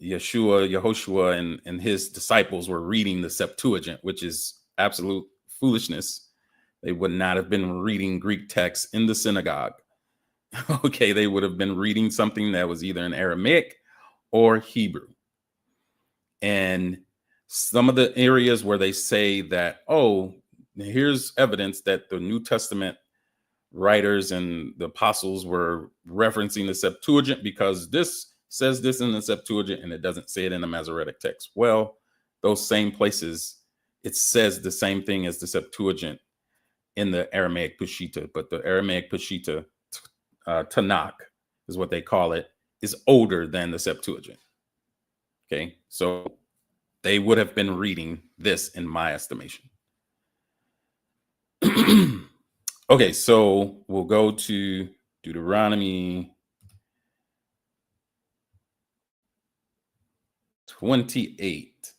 Yehoshua and his disciples were reading the Septuagint, which is absolute foolishness. They would not have been reading Greek texts in the synagogue. Okay, they would have been reading something that was either in Aramaic or Hebrew. And some of the areas where they say that, oh, here's evidence that the New Testament writers and the apostles were referencing the Septuagint because this says this in the Septuagint and it doesn't say it in the Masoretic text. Well, those same places, it says the same thing as the Septuagint in the Aramaic Peshitta, but the Aramaic Peshitta, Tanakh is what they call it, is older than the Septuagint. Okay, so they would have been reading this in my estimation. Okay, so we'll go to Deuteronomy 28.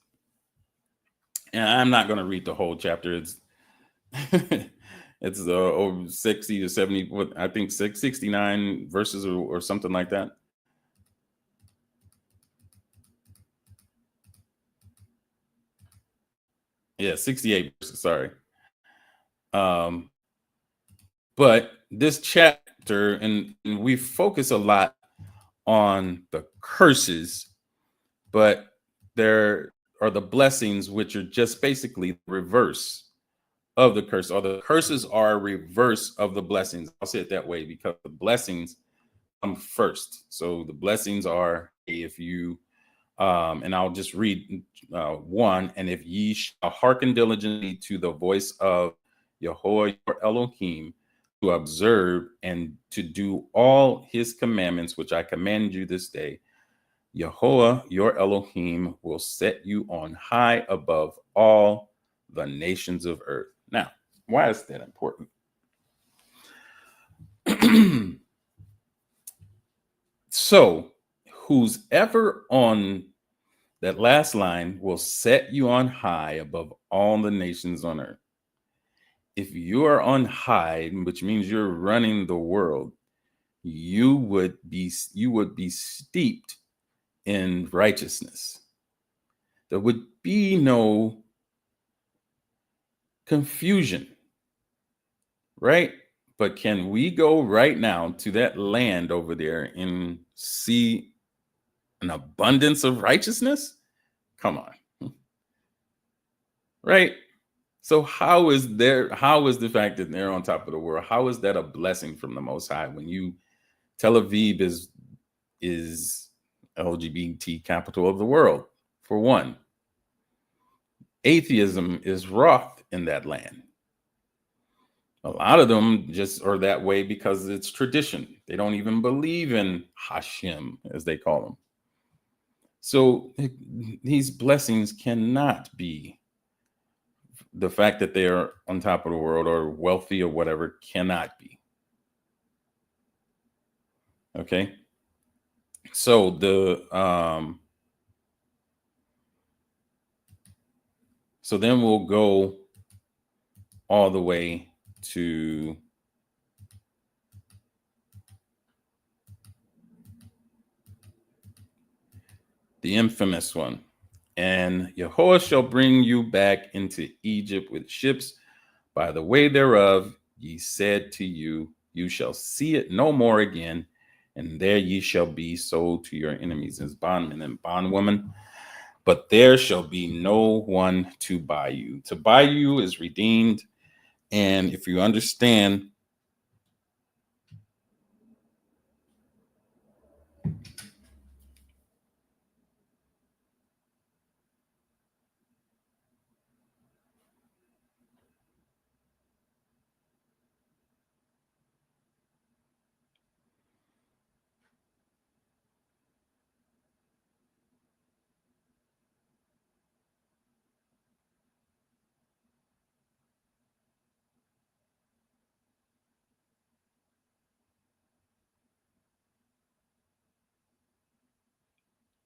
And I'm not going to read the whole chapter. It's it's over 60 to 70, I think 69 verses or something like that. Yeah, 68 verses, sorry. But this chapter, and we focus a lot on the curses, but there are the blessings, which are just basically the reverse of the curse, or the curses are a reverse of the blessings. I'll say it that way because the blessings come first. So the blessings are, if you and I'll just read one. And if ye shall hearken diligently to the voice of Yahweh your Elohim, to observe and to do all his commandments, which I command you this day, Yahweh your Elohim will set you on high above all the nations of earth. Now, why is that important? So, who's ever on that last line will set you on high above all the nations on earth. If you are on high, which means you're running the world, you would be steeped in righteousness. There would be no confusion, right? But can we go right now to that land over there and see an abundance of righteousness? Come on. Right? So how is the fact that they're on top of the world? How is that a blessing from the Most High when Tel Aviv is LGBT capital of the world, for one. Atheism is wrought in that land. A lot of them just are that way because it's tradition. They don't even believe in Hashem, as they call them. So these blessings cannot be the fact that they are on top of the world or wealthy or whatever, cannot be. Okay. So then we'll go all the way to the infamous one. And Yahweh shall bring you back into Egypt with ships by the way thereof ye said to you, you shall see it no more again, and there ye shall be sold to your enemies as bondmen and bondwomen. But there shall be no one to buy you. To buy you is redeemed. And if you understand,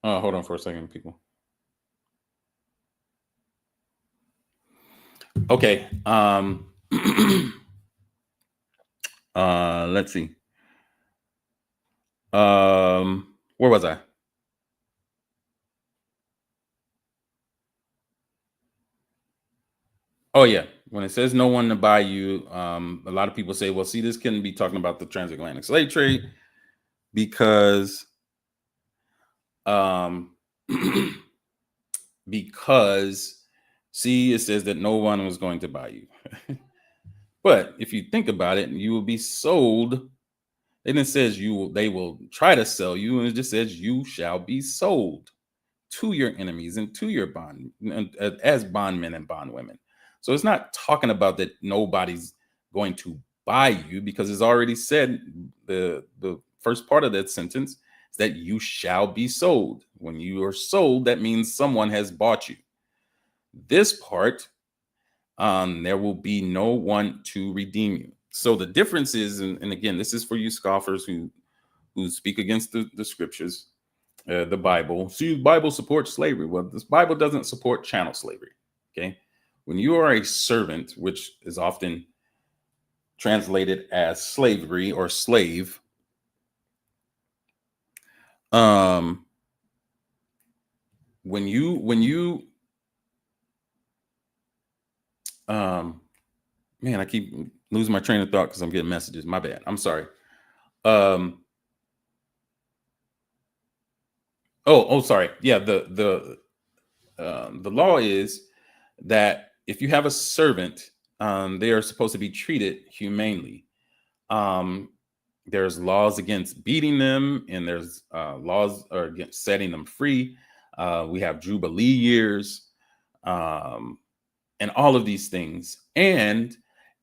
hold on for a second, people. Okay. Let's see. Where was I? Oh yeah. When it says no one to buy you, a lot of people say, well, see, this couldn't be talking about the transatlantic slave trade because because see, it says that no one was going to buy you. But if you think about it, you will be sold. And it says they will try to sell you, and it just says you shall be sold to your enemies and to your bond as bondmen and bondwomen. So it's not talking about that nobody's going to buy you, because it's already said the first part of that sentence is that you shall be sold. When you are sold, that means someone has bought you. This part, there will be no one to redeem you. So the difference is, and again, this is for you scoffers who speak against the scriptures, the Bible. See, the Bible supports slavery. Well, this Bible doesn't support chattel slavery. Okay. When you are a servant, which is often translated as slavery or slave, when you Man, I keep losing my train of thought because I'm getting messages. My bad. I'm sorry. Oh, sorry. Yeah, the law is that if you have a servant, they are supposed to be treated humanely. There's laws against beating them, and there's laws against setting them free. We have Jubilee years, and all of these things. And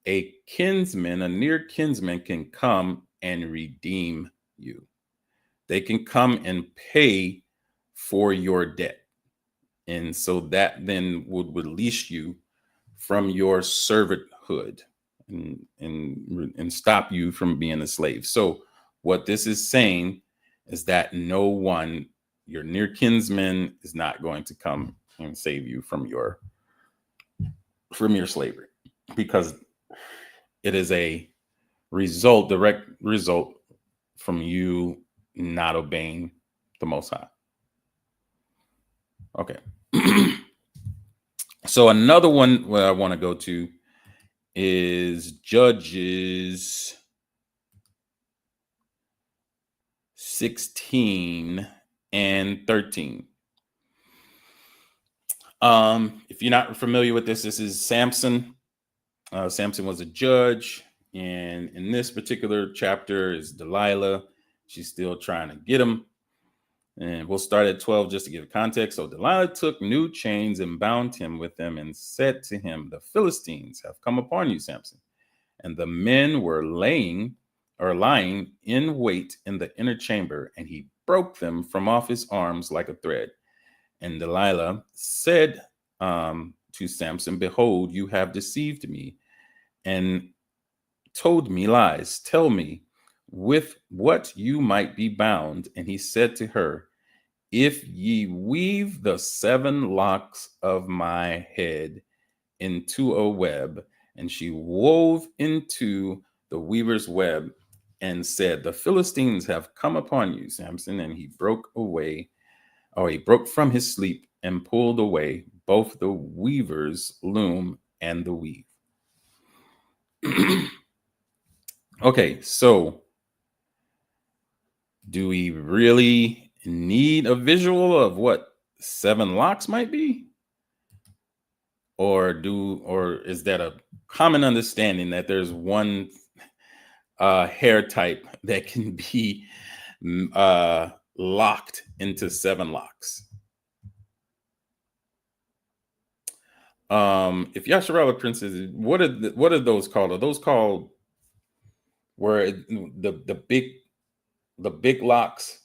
a kinsman, a near kinsman, can come and redeem you. They can come and pay for your debt. And so that then would release you from your servanthood and stop you from being a slave. So what this is saying is that no one, your near kinsman, is not going to come and save you from your slavery, because it is a direct result from you not obeying the Most High. Okay. So another one where I want to go to is Judges 16 and 13. If you're not familiar with this is Samson. Samson was a judge, and in this particular chapter is Delilah. She's still trying to get him. And we'll start at 12 just to give context. So Delilah took new chains and bound him with them and said to him, "The Philistines have come upon you, Samson." And the men were lying in wait in the inner chamber, and he broke them from off his arms like a thread. And Delilah said to Samson, "Behold, you have deceived me and told me lies. Tell me with what you might be bound." And he said to her, "If ye weave the 7 locks of my head into a web." And she wove into the weaver's web and said, "The Philistines have come upon you, Samson." And he broke from his sleep and pulled away both the weaver's loom and the weave. Okay, so do we really need a visual of what 7 locks might be? Or is that a common understanding that there's one hair type that can be locked into 7 locks? If Yasharala Princess, what are those called? Are those called where the big locks?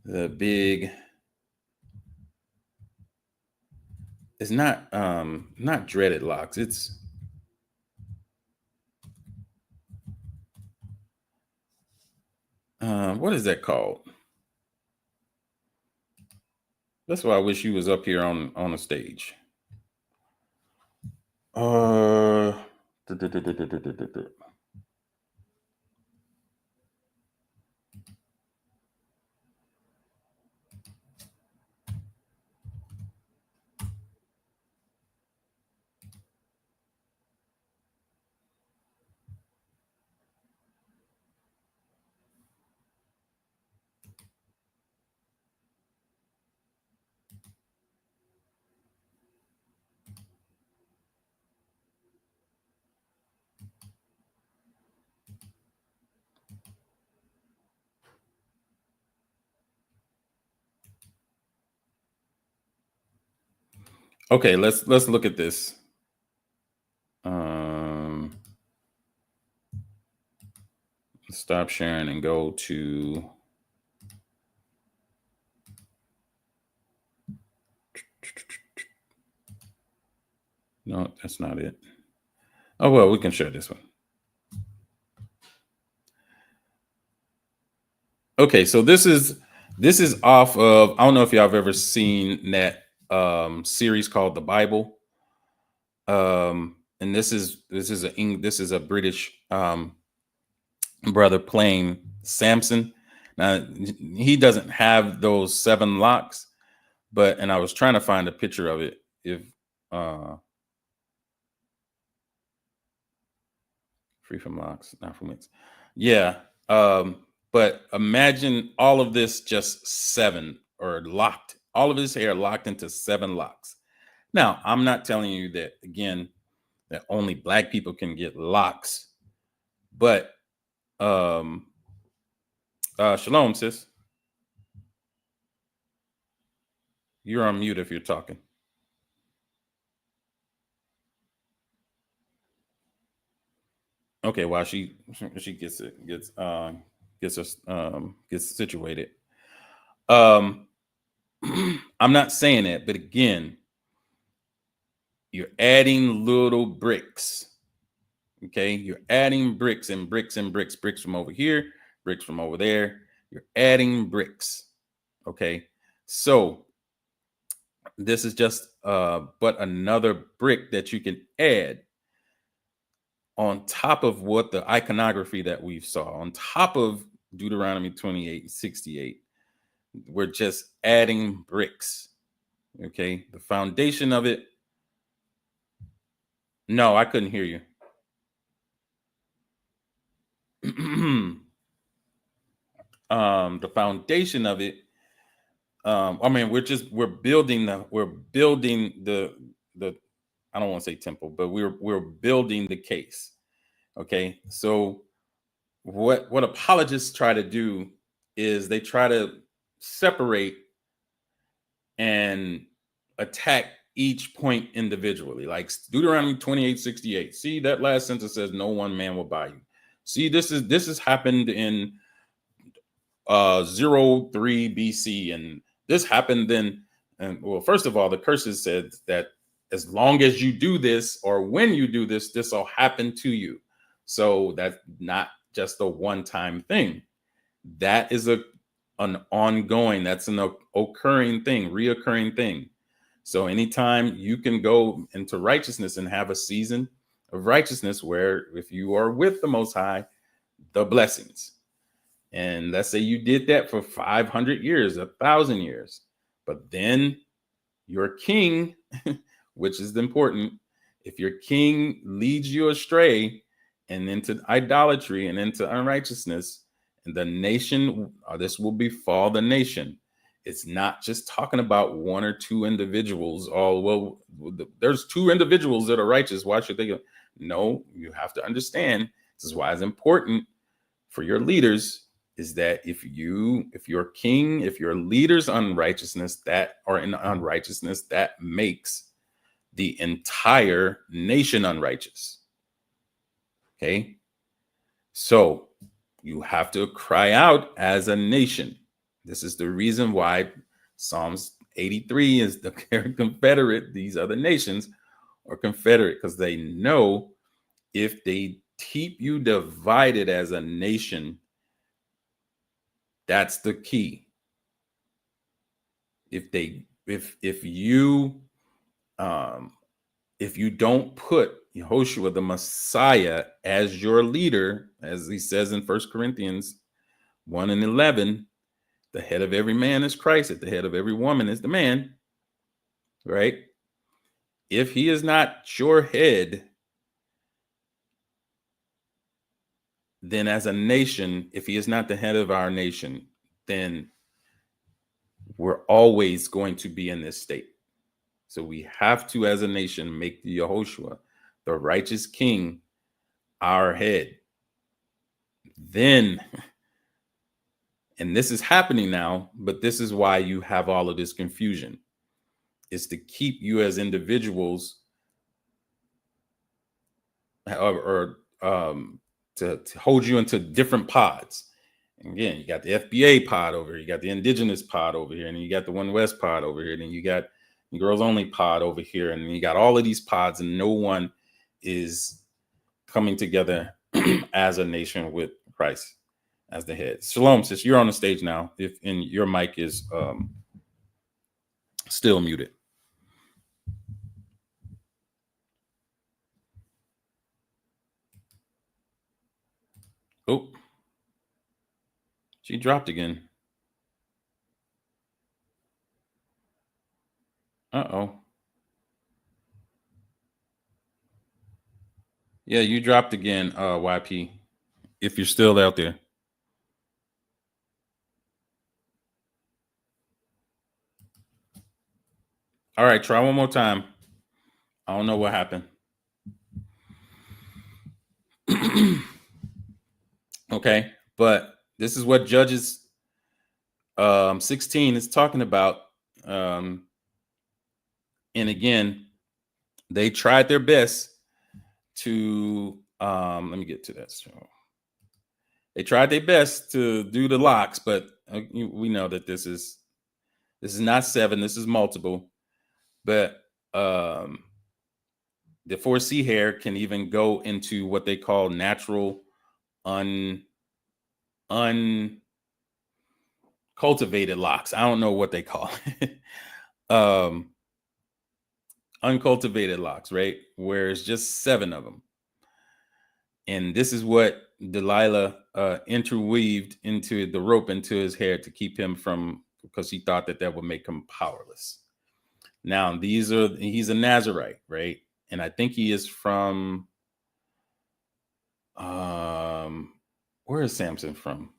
The big, it's not dreaded locks. It's what is that called? That's why I wish you was up here on the stage. Okay, let's look at this. Stop sharing and go to no, that's not it. Oh well, we can share this one. Okay, so this is off of, I don't know if y'all have ever seen that series called The Bible. And this is a British brother playing Samson. Now he doesn't have those 7 locks, But and I was trying to find a picture of it. If free from locks, not from wins. Yeah. But imagine all of this just 7 or locked, all of this hair locked into 7 locks. Now, I'm not telling you that again, that only black people can get locks, but shalom, sis. You're on mute if you're talking. Okay, while she gets situated. I'm not saying that, but again, you're adding little bricks. Okay, you're adding bricks and bricks and bricks, bricks from over here, bricks from over there. You're adding bricks. Okay, so this is just but another brick that you can add on top of what the iconography that we saw, on top of Deuteronomy 28:68. We're just adding bricks. Okay, the foundation of it. No, I couldn't hear you. The foundation of it. I mean, we're building the I don't want to say temple, but we're building the case. Okay, so what apologists try to do is they try to separate and attack each point individually, like Deuteronomy 28:68. See, that last sentence says no one man will buy you. See, this has happened in 03 BC, and this happened then. And well, first of all, the curses said that as long as you do this, or when you do this, this will happen to you. So that's not just a one-time thing. That is an ongoing, that's an occurring thing, reoccurring thing. So anytime you can go into righteousness and have a season of righteousness where if you are with the Most High, the blessings. And let's say you did that for 500 years, 1,000 years, but then your king, which is important, if your king leads you astray and into idolatry and into unrighteousness, and the nation, this will befall the nation. It's not just talking about 1 or 2 individuals. Oh, well, there's 2 individuals that are righteous. Why should they go? No, you have to understand. This is why it's important for your leaders is that if your king, if your leader's unrighteousness that are in unrighteousness, that makes the entire nation unrighteous. Okay. So you have to cry out as a nation. This is the reason why Psalms 83 is the Confederate. These other nations are Confederate because they know if they keep you divided as a nation, that's the key. If you don't put Yehoshua the Messiah as your leader, as he says in 1 Corinthians 1:11, the head of every man is Christ, at the head of every woman is the man, right? If he is not your head, then as a nation, if he is not the head of our nation, then we're always going to be in this state. So we have to, as a nation, make the Yehoshua, the righteous king, our head. Then, and this is happening now, but this is why you have all of this confusion. Is to keep you as individuals or to hold you into different pods. And again, you got the FBA pod over here, you got the indigenous pod over here, and you got the One West pod over here, and then you got the girls only pod over here, and you got all of these pods, and no one is coming together as a nation with Christ as the head. Shalom, sis, you're on the stage now. And your mic is still muted. Oh, she dropped again. Uh-oh. Yeah, you dropped again, YP, if you're still out there. All right, try one more time. I don't know what happened. Okay, but this is what Judges 16 is talking about. And again, they tried their best to let me get to that. So they tried their best to do the locks, but we know that this is not 7, this is multiple. But the 4C hair can even go into what they call natural uncultivated locks. I don't know what they call it. Uncultivated locks, right? Where it's just 7 of them. And this is what Delilah interweaved into the rope into his hair to keep him from, because he thought that would make him powerless. Now, he's a Nazarite, right? And I think he is from, where is Samson from?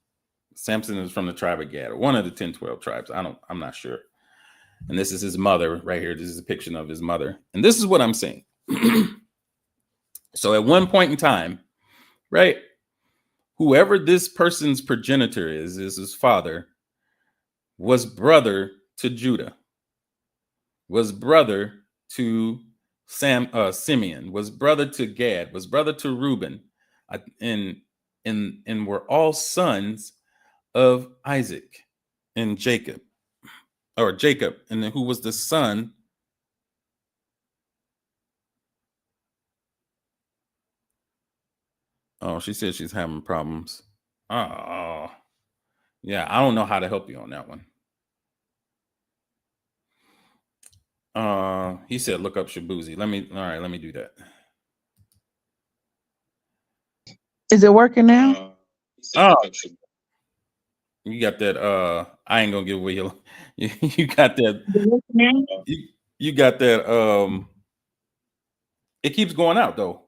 Samson is from the tribe of Gad, or one of the 10-12 tribes. I'm not sure. And this is his mother right here. This is a picture of his mother. And this is what I'm saying. So at one point in time, right, whoever this person's progenitor is his father, was brother to Judah, was brother to Simeon, was brother to Gad, was brother to Reuben, and were all sons of Isaac and Jacob, and then who was the son. Oh, she said she's having problems. Oh, yeah, I don't know how to help you on that one. He said look up Shabuzi. Let me do that. Is it working now? Oh, you got that. I ain't gonna give away your. You got that. You got that. It keeps going out though.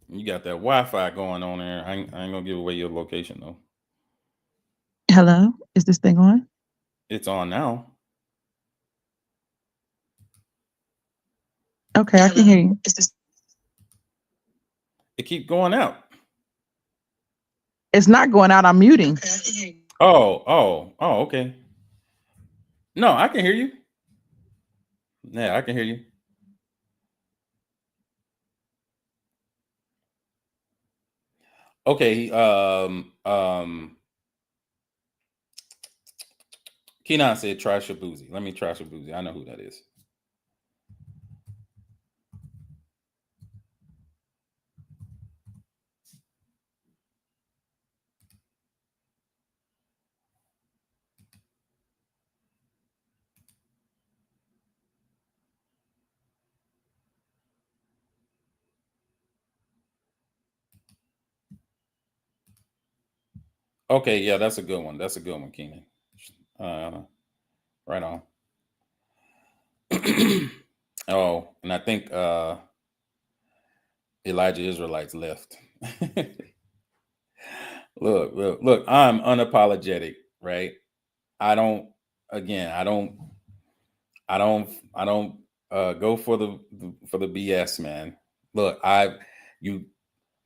You got that Wi-Fi going on there. I ain't gonna give away your location though. Hello, is this thing on? It's on now. Okay, I can hear you. It keeps going out. It's not going out. I'm muting. Oh, okay. No, I can hear you. Yeah, I can hear you. Okay. Kenan said try Shabuzi. Let me try Shabuzi. I know who that is. Okay, yeah, that's a good one. That's a good one, Keenan. Right on. Oh, and I think Elijah Israelites left. Look, I'm unapologetic, right? I don't go for the BS, man. Look,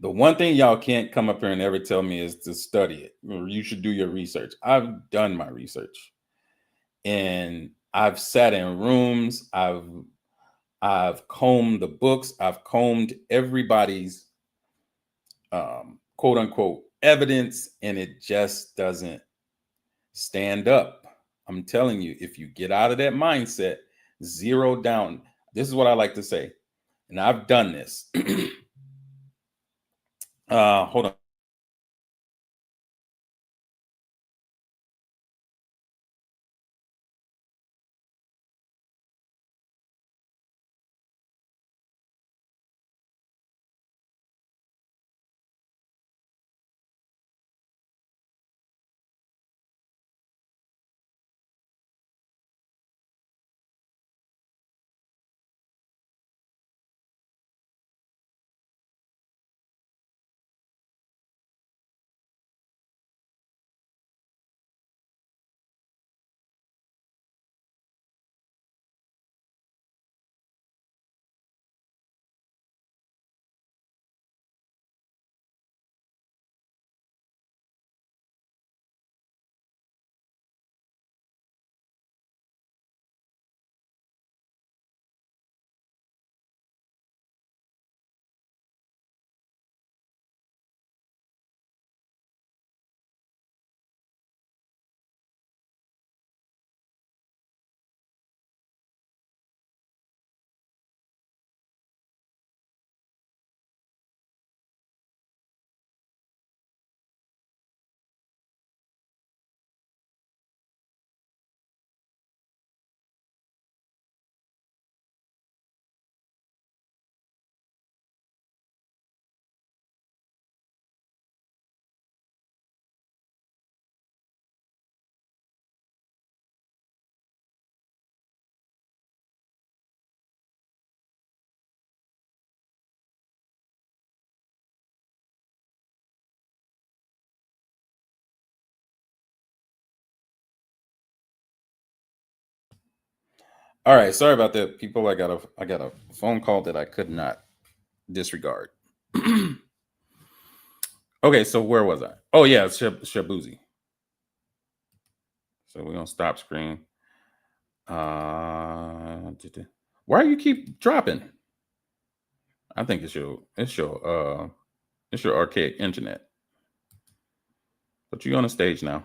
the one thing y'all can't come up here and ever tell me is to study it. You should do your research. I've done my research. And I've sat in rooms, I've combed the books, I've combed everybody's quote unquote evidence, and it just doesn't stand up. I'm telling you, if you get out of that mindset, zero down. This is what I like to say, and I've done this. Hold on. All right, sorry about that, people. I got a phone call that I could not disregard. Okay, so where was I? Oh yeah, Shabuzi. So we're gonna stop screen. Why do you keep dropping? I think it's your archaic internet. But you're on the stage now.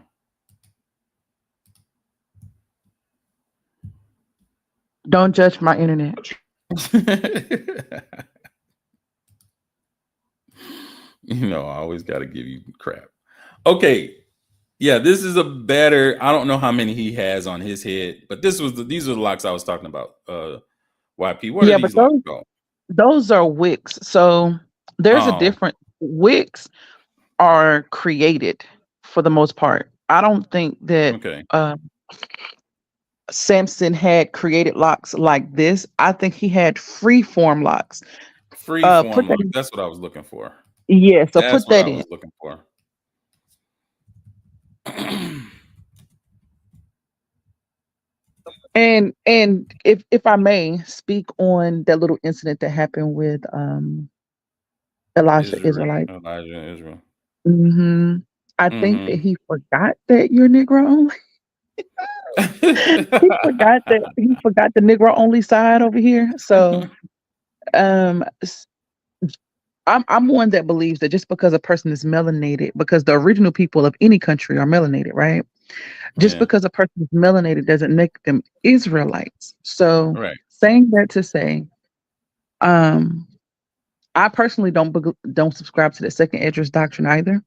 Don't judge my internet. I always got to give you crap. Okay. Yeah, this is a better. I don't know how many he has on his head, but these are the locks I was talking about. YP. What are these locks called? Those are wicks. So there's a different wicks are created for the most part. I don't think that Samson had created locks like this. I think he had free form locks. Free form locks. That's what I was looking for. Yeah, so that's put that what in. I was looking for. And if I may speak on that little incident that happened with Elijah Israelite. Elijah Israel. Mm-hmm. I think that he forgot that you're Negro only. he forgot the Negro only side over here. So I'm one that believes that just because a person is melanated, because the original people of any country are melanated, right? Just because a person is melanated doesn't make them Israelites. So saying that to say, I personally don't subscribe to the second Esdras doctrine either.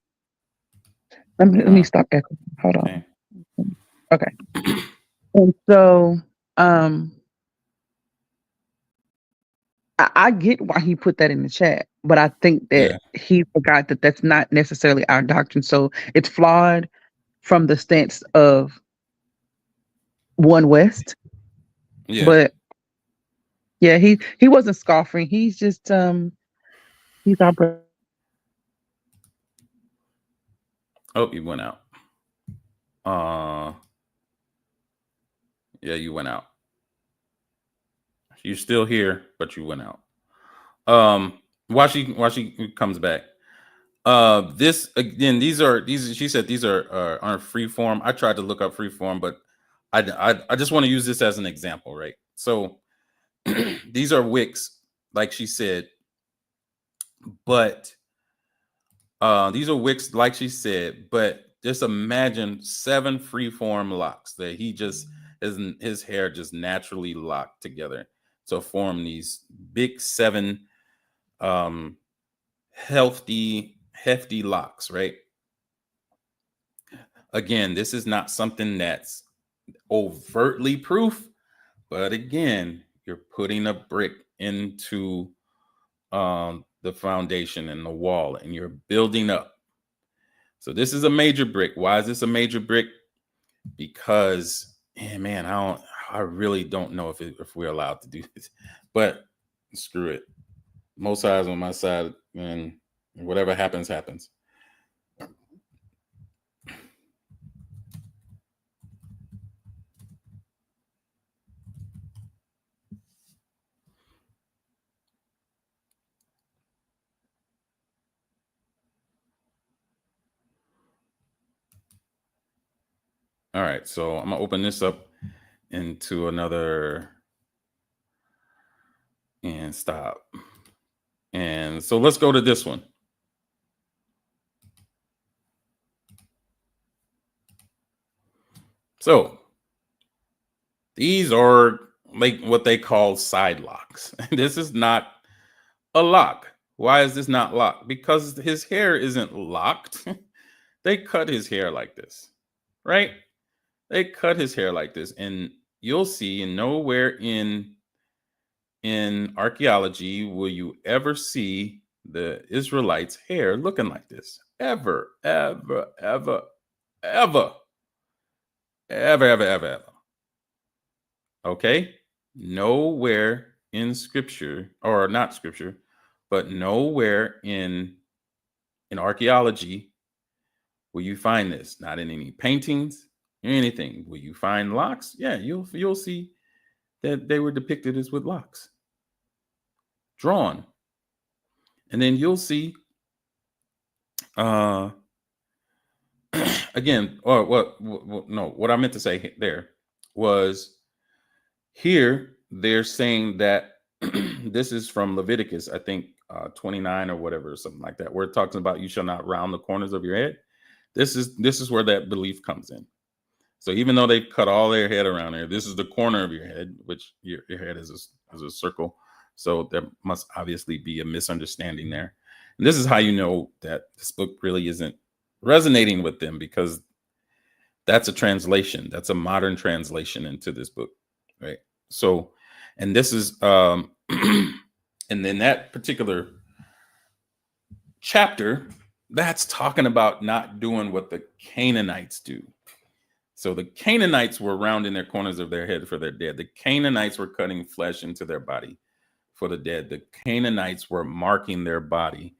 Let me stop echoing. Hold on. Okay. And so I get why he put that in the chat, but I think that he forgot that that's not necessarily our doctrine. So it's flawed from the stance of One West. Yeah. But yeah, he wasn't scoffing. He's just he's our brother. Oh, you went out. Yeah, you went out. You're still here, but you went out. While she comes back. This again, these she said these aren't free form. I tried to look up free form, but I just want to use this as an example, right? So these are wicks, like she said, but these are wicks, like she said, but just imagine 7 free form locks that he just his hair just naturally locked together to form these big 7 hefty locks, right? Again, this is not something that's overtly proof, but again, you're putting a brick into the foundation and the wall, and you're building up. So this is a major brick. Why is this a major brick? Because, man, I really don't know if we're allowed to do this, but screw it. Most eyes on my side, and whatever happens, happens. All right, so I'm gonna open this up into another and stop. And so let's go to this one. So these are like what they call side locks. This is not a lock. Why is this not locked? Because his hair isn't locked. They cut his hair like this, right? They cut his hair like this, and you'll see nowhere in archaeology will you ever see the Israelites' hair looking like this. Ever. Okay? Nowhere in scripture, or not scripture, but nowhere in archaeology will you find this. Not in any paintings, anything. Will you find locks? Yeah, you'll see that they were depicted as with locks drawn. And then you'll see again, or what I meant to say there was here they're saying that this is from Leviticus, I think 29 or whatever, or something like that, where it talks about you shall not round the corners of your head. This is where that belief comes in. So even though they cut all their head around there, this is the corner of your head, which your head is a circle. So there must obviously be a misunderstanding there. And this is how you know that this book really isn't resonating with them, because that's a translation. That's a modern translation into this book, right? So, and this is, and then that particular chapter, that's talking about not doing what the Canaanites do. So the Canaanites were rounding their corners of their head for their dead. The Canaanites were cutting flesh into their body for the dead. The Canaanites were marking their body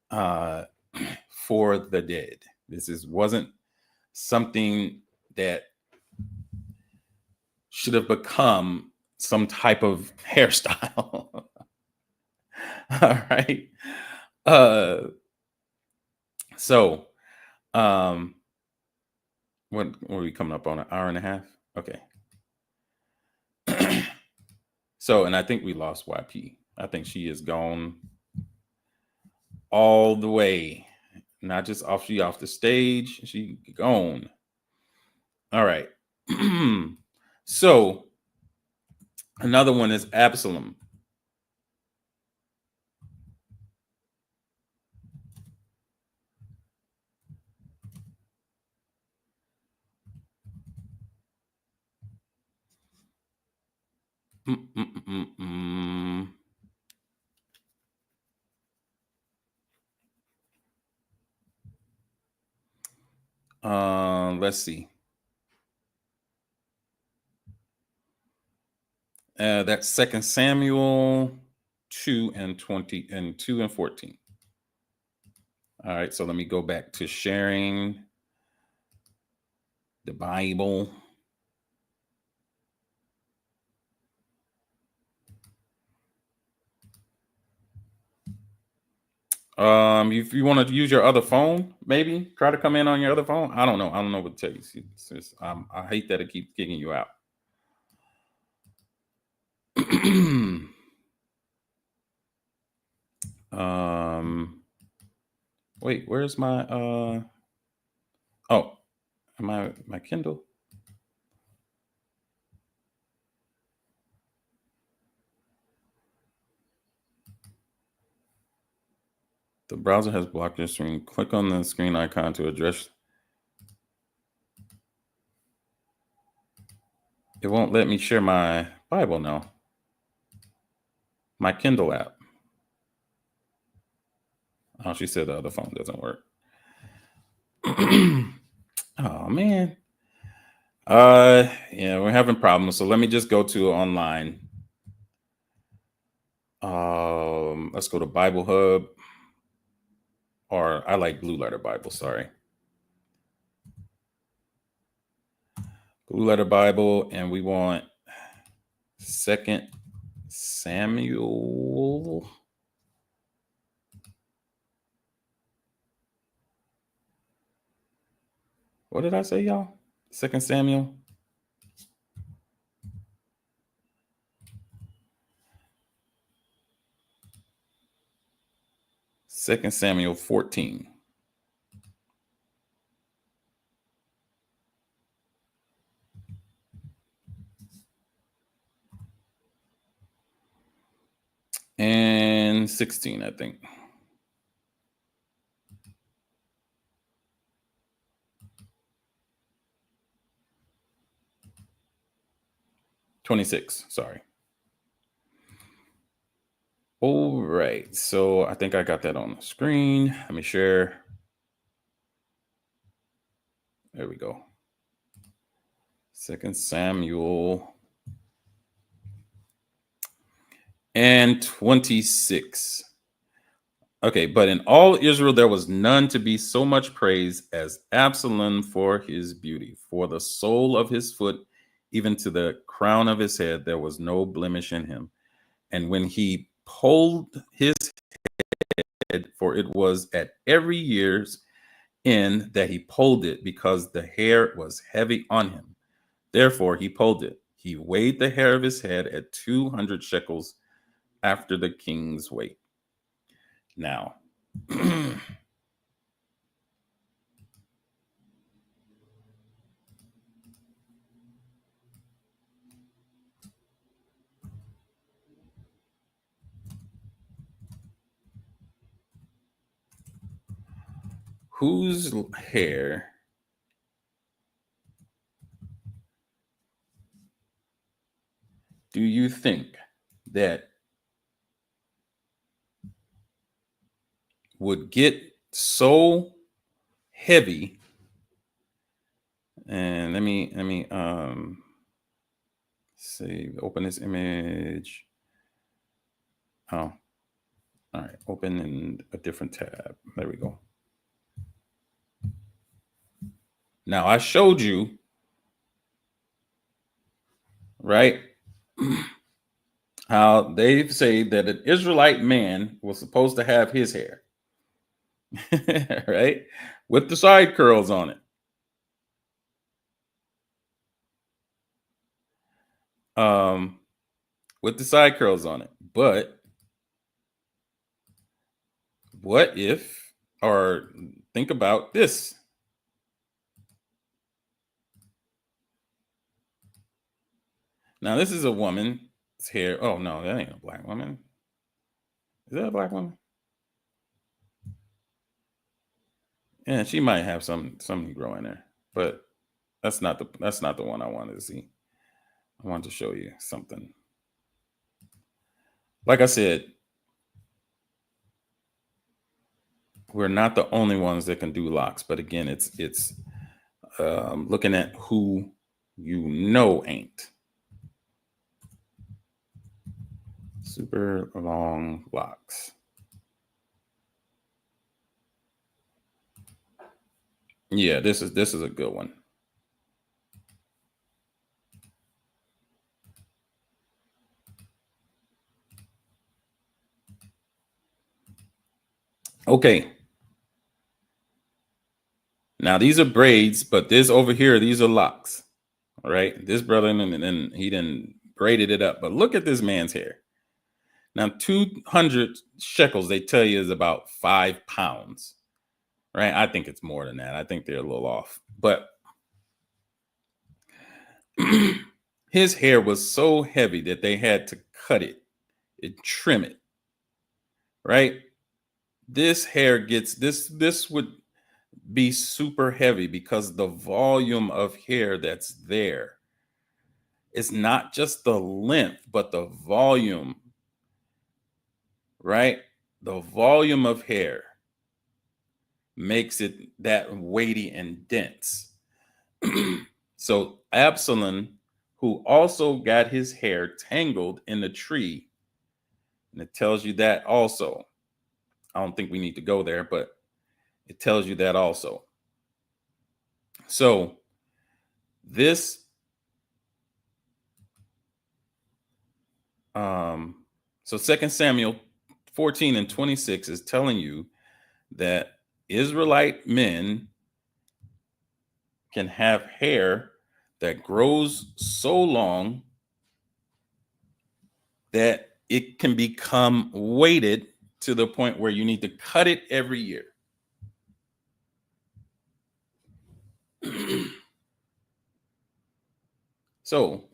for the dead. Wasn't something that should have become some type of hairstyle. All right. So what are we coming up on? An hour and a half? Okay. So, and I think we lost YP. I think she is gone all the way. Not just off the stage. She gone. All right. So another one is Absalom. Let's see. That's 2 Samuel 2 and 20 and 2 and 14. All right, so let me go back to sharing the Bible. If you want to use your other phone, maybe try to come in on your other phone. I don't know what to tell you. I hate that it keeps kicking you out. Wait, where's my my Kindle? The browser has blocked your screen. Click on the screen icon to address. It won't let me share my Bible now. My Kindle app. Oh, she said the other phone doesn't work. Oh man. Yeah, we're having problems. So let me just go to online. Let's go to Bible Hub. Or I like Blue Letter Bible, sorry. Blue Letter Bible, and we want 2 Samuel. What did I say, y'all? 2 Samuel. Second Samuel 14. And 16, I think. $26, sorry. All right, so I think I got that on the screen. Let me share. There we go. 2 Samuel and 26. Okay, but in all Israel there was none to be so much praised as Absalom for his beauty. For the sole of his foot even to the crown of his head, there was no blemish in him. And when he pulled his head, for it was at every year's end that he pulled it, because the hair was heavy on him. Therefore he pulled it. He weighed the hair of his head at 200 shekels after the king's weight. Now, whose hair do you think that would get so heavy? And let me see, open this image. Oh, all right, open in a different tab. There we go. Now I showed you, right, how they say that an Israelite man was supposed to have his hair, right, with the side curls on it. With the side curls on it. But what if, or think about this. Now, this is a woman's hair. Oh, no, that ain't a black woman. Is that a black woman? Yeah, she might have some Negro in there, but that's not the one I wanted to see. I wanted to show you something. Like I said, we're not the only ones that can do locks, but again, it's looking at who you know ain't. Super long locks. Yeah, this is a good one. Okay. Now these are braids, but this over here, these are locks. All right. This brother, and then he didn't braided it up. But look at this man's hair. Now, 200 shekels, they tell you, is about 5 pounds. Right? I think it's more than that. I think they're a little off. But his hair was so heavy that they had to cut it and trim it. Right? This hair gets this would be super heavy because the volume of hair that's there. It's not just the length, but the volume, right? The volume of hair makes it that weighty and dense. So Absalom, who also got his hair tangled in the tree, and it tells you that also. I don't think we need to go there, but it tells you that also. So this so 2 Samuel 14 and 26 is telling you that Israelite men can have hair that grows so long that it can become weighted to the point where you need to cut it every year. So,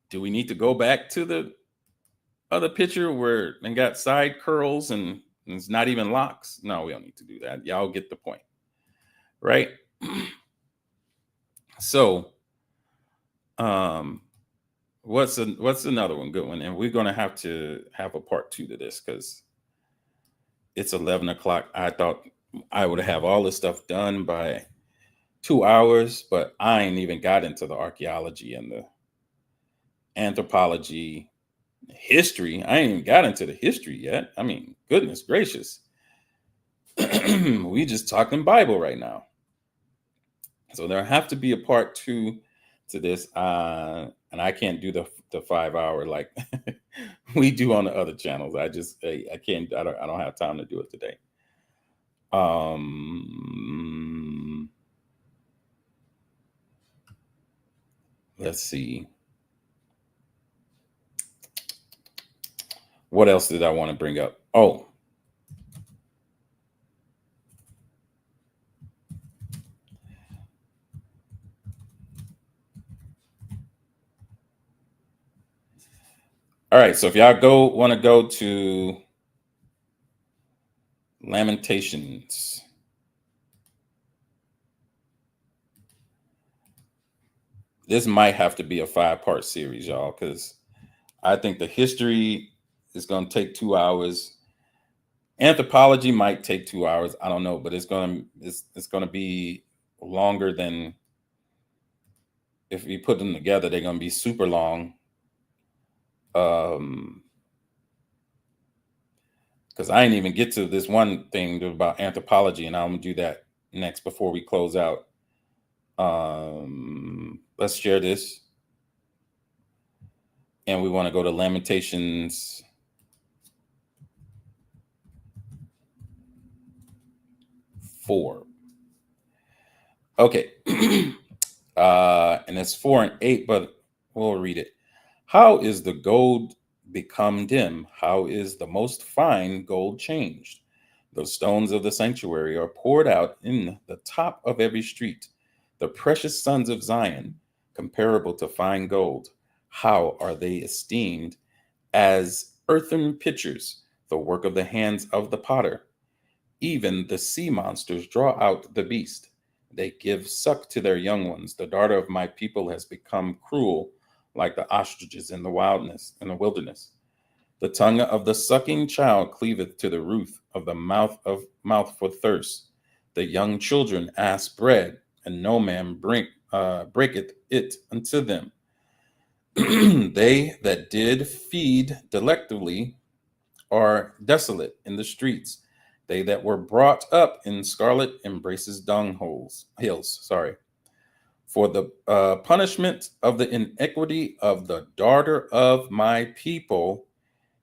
do we need to go back to the other picture where they got side curls and it's not even locks? No, we don't need to do that. Y'all get the point, right? So, what's another one? Good one. And we're going to have a part 2 to this because it's 11 o'clock. I thought I would have all this stuff done by 2 hours, but I ain't even got into the archaeology and the anthropology, history. I ain't even got into the history yet. I mean, goodness gracious. We just talking Bible right now. So there'll have to be a part 2 to this. And I can't do the 5 hour like we do on the other channels. I can't, I don't have time to do it today. Let's see. What else did I want to bring up? Oh, all right. So if y'all want to go to Lamentations. This might have to be a 5-part series, y'all, because I think the history is going to take 2 hours. Anthropology might take 2 hours. I don't know, but it's going to be longer than, if we put them together, they're going to be super long. Because I didn't even get to this one thing about anthropology, and I'm going to do that next before we close out. Let's share this. And we want to go to Lamentations 4. Okay. And it's 4 and 8, but we'll read it. How is the gold become dim? How is the most fine gold changed? The stones of the sanctuary are poured out in the top of every street. The precious sons of Zion, comparable to fine gold. How are they esteemed as earthen pitchers, the work of the hands of the potter? Even the sea monsters draw out the beast. They give suck to their young ones. The daughter of my people has become cruel, like the ostriches in the wilderness. The tongue of the sucking child cleaveth to the roof of the mouth for thirst. The young children ask bread, and no man breaketh it unto them. They that did feed delectably are desolate in the streets. They that were brought up in scarlet embraces hills. Sorry. For the punishment of the iniquity of the daughter of my people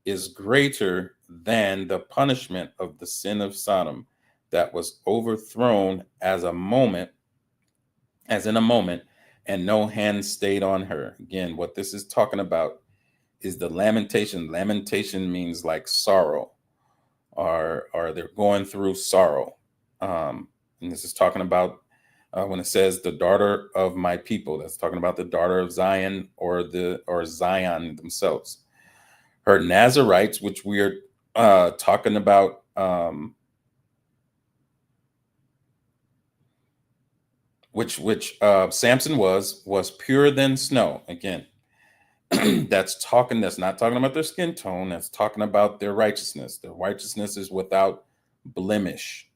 is greater than the punishment of the sin of Sodom, that was overthrown as in a moment, and no hand stayed on her. Again, what this is talking about is the lamentation. Lamentation means like sorrow, or they're going through sorrow. And this is talking about when it says the daughter of my people, that's talking about the daughter of Zion, or Zion themselves. Her Nazarites, which we're talking about, which Samson was purer than snow. Again, that's not talking about their skin tone. That's talking about their righteousness. Their righteousness is without blemish.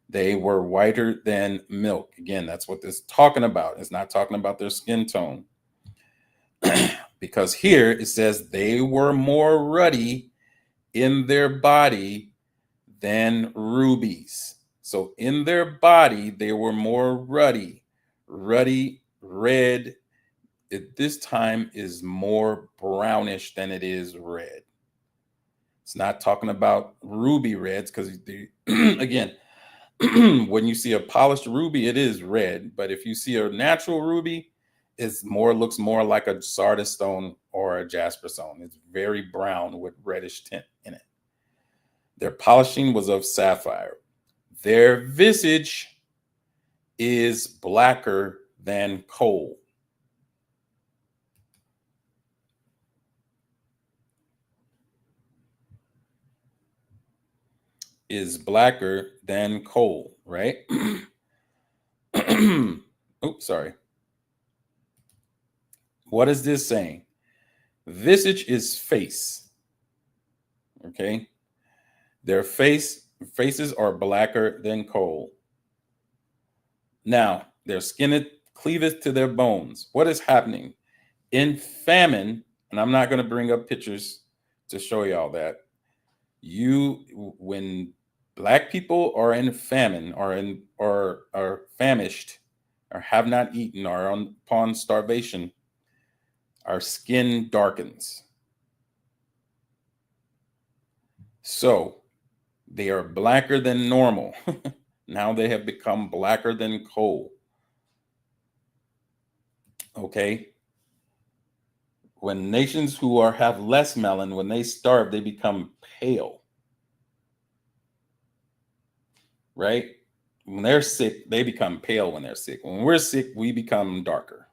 They were whiter than milk. Again, that's what this is talking about. It's not talking about their skin tone. Because here it says they were more ruddy in their body than rubies. So in their body, they were more ruddy, red. At this time is more brownish than it is red. It's not talking about ruby reds, because again, when you see a polished ruby, it is red. But if you see a natural ruby, looks more like a sardis stone or a jasper stone. It's very brown with reddish tint in it. Their polishing was of sapphire. Their visage is blacker than coal. Is blacker than coal, right? Oops, sorry. What is this saying? Visage is face. Okay. Their faces are blacker than coal. Now, their skin cleaveth to their bones. What is happening? In famine, and I'm not going to bring up pictures to show y'all that. When Black people are in famine, or are famished, or have not eaten or are upon starvation, our skin darkens. So they are blacker than normal. Now they have become blacker than coal. Okay. When nations who have less melanin, when they starve, they become pale. Right? When they're sick, they become pale when they're sick. When we're sick, we become darker.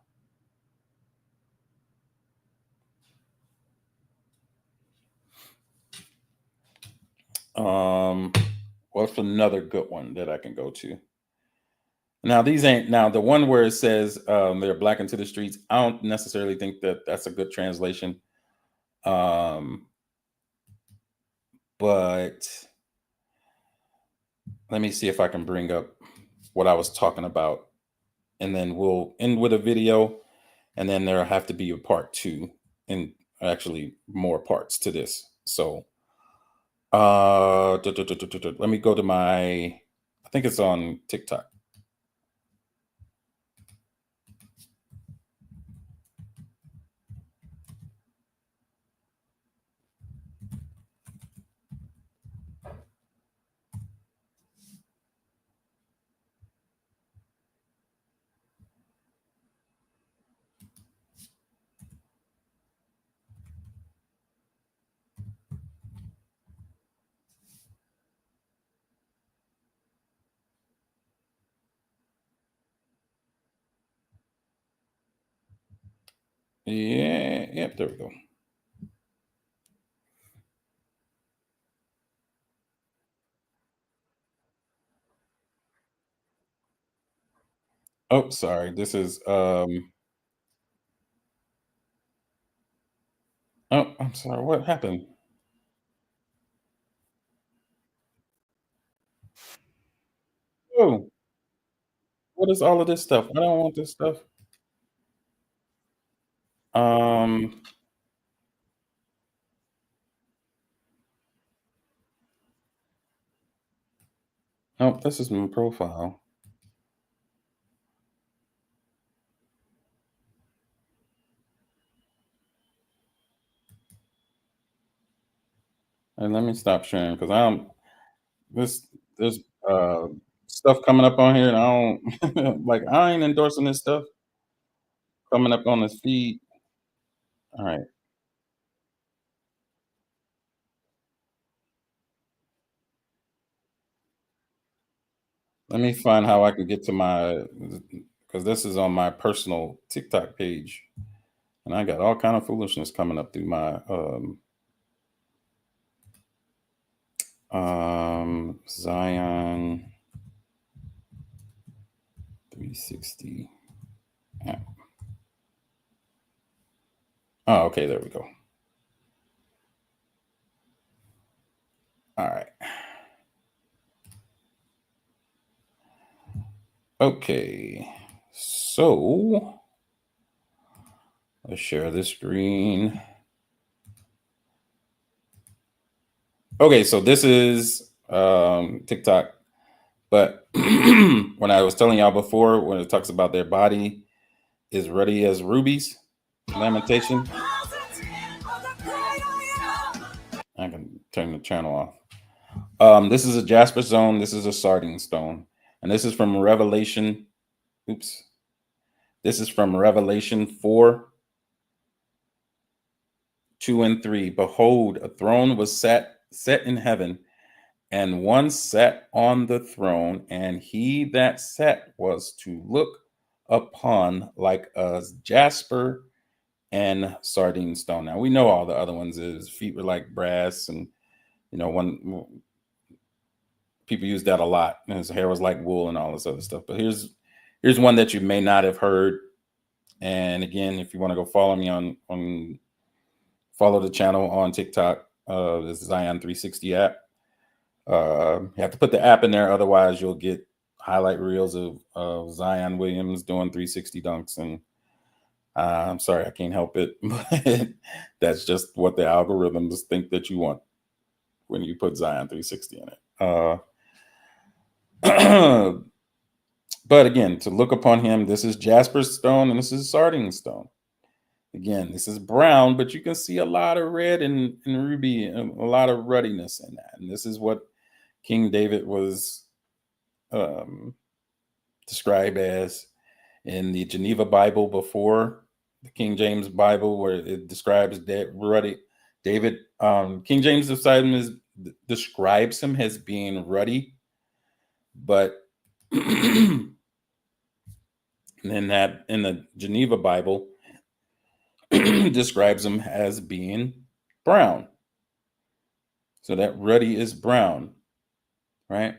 What's another good one that I can go to? Now, the one where it says they're black into the streets. I don't necessarily think that that's a good translation. But let me see if I can bring up what I was talking about, and then we'll end with a video, and then there'll have to be a part 2, and actually more parts to this. So let me go to I think it's on TikTok. Yeah, there we go. Oh, sorry. This is oh, I'm sorry. What happened? Oh, what is all of this stuff? I don't want this stuff. Um, oh, this is my profile. And let me stop sharing because there's stuff coming up on here, and I don't like. I ain't endorsing this stuff coming up on this feed. All right, let me find how I can get to my, because this is on my personal TikTok page, and I got all kind of foolishness coming up through my Zion 360 app. Oh, okay, there we go. All right. Okay, so let's share this screen. Okay, so this is TikTok, but when I was telling y'all before, when it talks about their body is ready as rubies, lamentation. I can turn the channel off. This is a jasper stone. This is a sardine stone, and this is from Revelation. Oops. This is from Revelation 4, 2 and 3. Behold, a throne was set in heaven, and one sat on the throne, and he that sat was to look upon like a jasper and sardine stone. Now we know all the other ones. His feet were like brass, and one people use that a lot. And his hair was like wool and all this other stuff. But here's one that you may not have heard. And again, if you want to go follow me on follow the channel on TikTok, this Zion 360 app. You have to put the app in there, otherwise you'll get highlight reels of Zion Williams doing 360 dunks, and I'm sorry, I can't help it, but that's just what the algorithms think that you want when you put Zion 360 in it. But again, to look upon him, this is jasper stone and this is sardine stone. Again, this is brown, but you can see a lot of red and ruby and a lot of ruddiness in that. And this is what King David was described as in the Geneva Bible before the King James Bible, where it describes that ruddy David. King James describes him as being ruddy, but in the Geneva Bible describes him as being brown. So that ruddy is brown, right?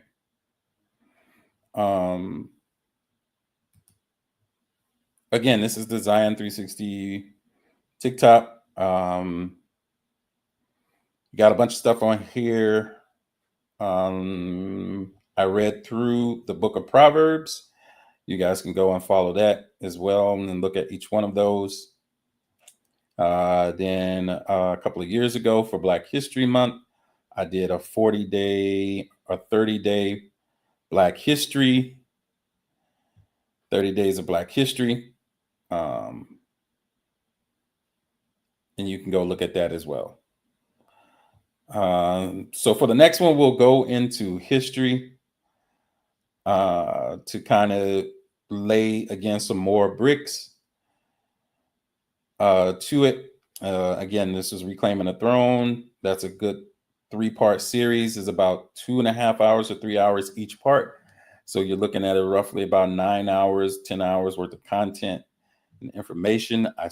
Again, this is the Zion 360 TikTok. Got a bunch of stuff on here. I read through the book of Proverbs. You guys can go and follow that as well and look at each one of those. Then a couple of years ago for Black History Month, I did a 40-day or 30-day Black History, 30 days of Black History. And you can go look at that as well. So for the next one, we'll go into history to kind of lay again some more bricks to it. Again, this is Reclaiming the Throne. That's a good 3-part series. Is about 2.5 hours or 3 hours each part. So you're looking at it roughly about 9 hours, 10 hours worth of content and information. I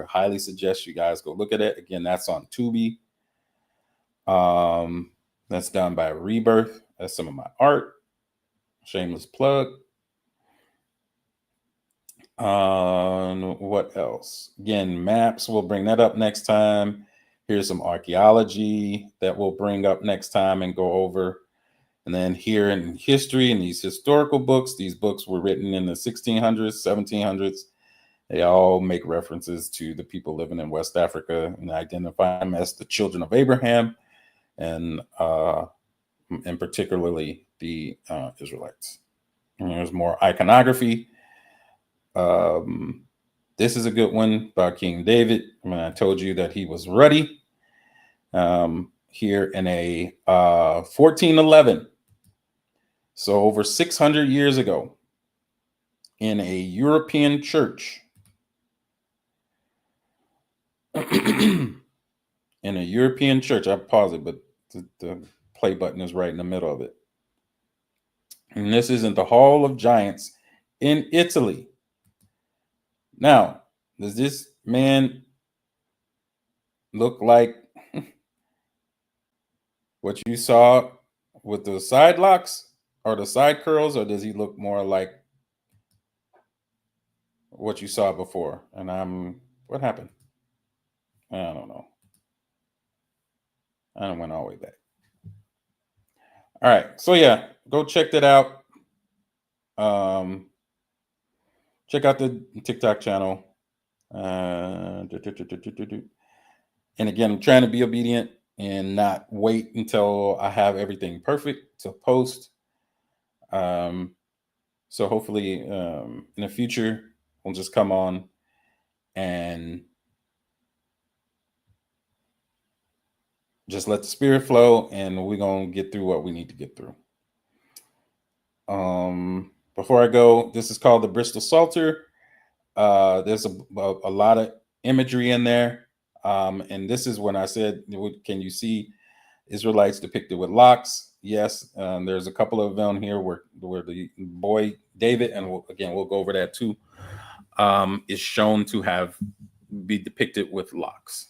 highly suggest you guys go look at it. Again, that's on Tubi. That's done by Rebirth. That's some of my art. Shameless plug. What else? Again, maps, we'll bring that up next time. Here's some archaeology that we'll bring up next time and go over. And then here in history, in these historical books, these books were written in the 1600s, 1700s. They all make references to the people living in West Africa and identify them as the children of Abraham, and particularly the Israelites. And there's more iconography. This is a good one about King David. I told you that he was ruddy. Here in a 1411, so over 600 years ago, in a European church. In a European church, I pause it, but the play button is right in the middle of it. And this is in the Hall of Giants in Italy. Now, does this man look like what you saw with the side locks or the side curls, or does he look more like what you saw before? And what happened? I don't know. I don't went all the way back. All right. So yeah, go check that out. Check out the TikTok channel. And again, I'm trying to be obedient and not wait until I have everything perfect to post. So hopefully in the future, we'll just come on and just let the spirit flow, and we're going to get through what we need to get through. Before I go, this is called the Bristol Psalter. There's a lot of imagery in there. And this is when I said, can you see Israelites depicted with locks? Yes. There's a couple of them here where the boy David, and we'll go over that too, is shown to be depicted with locks.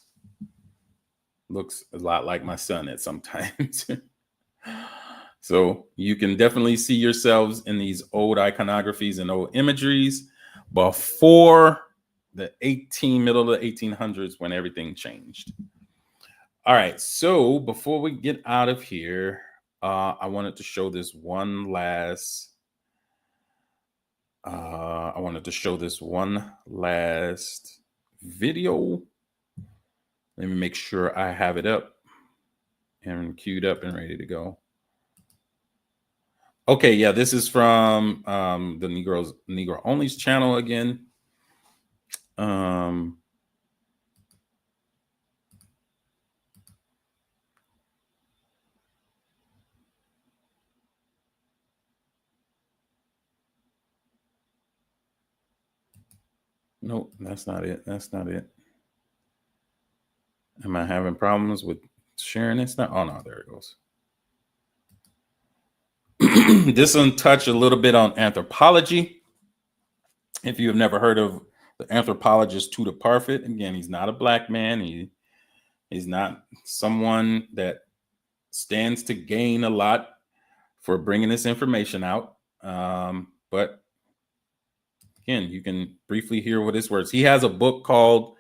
Looks a lot like my son at some times. So you can definitely see yourselves in these old iconographies and old imageries before the middle of the 1800s, when everything changed. All right. So before we get out of here, I wanted to show this one last. Video. Let me make sure I have it up and queued up and ready to go. Okay, yeah, this is from the Negro Only's channel again. Nope, that's not it. That's not it. Am I having problems with sharing this now? Oh no, there it goes. This one touch a little bit on anthropology. If you have never heard of the anthropologist Tudor Parfit, again, he's not a black man. He's not someone that stands to gain a lot for bringing this information out. But again, you can briefly hear what his words. He has a book called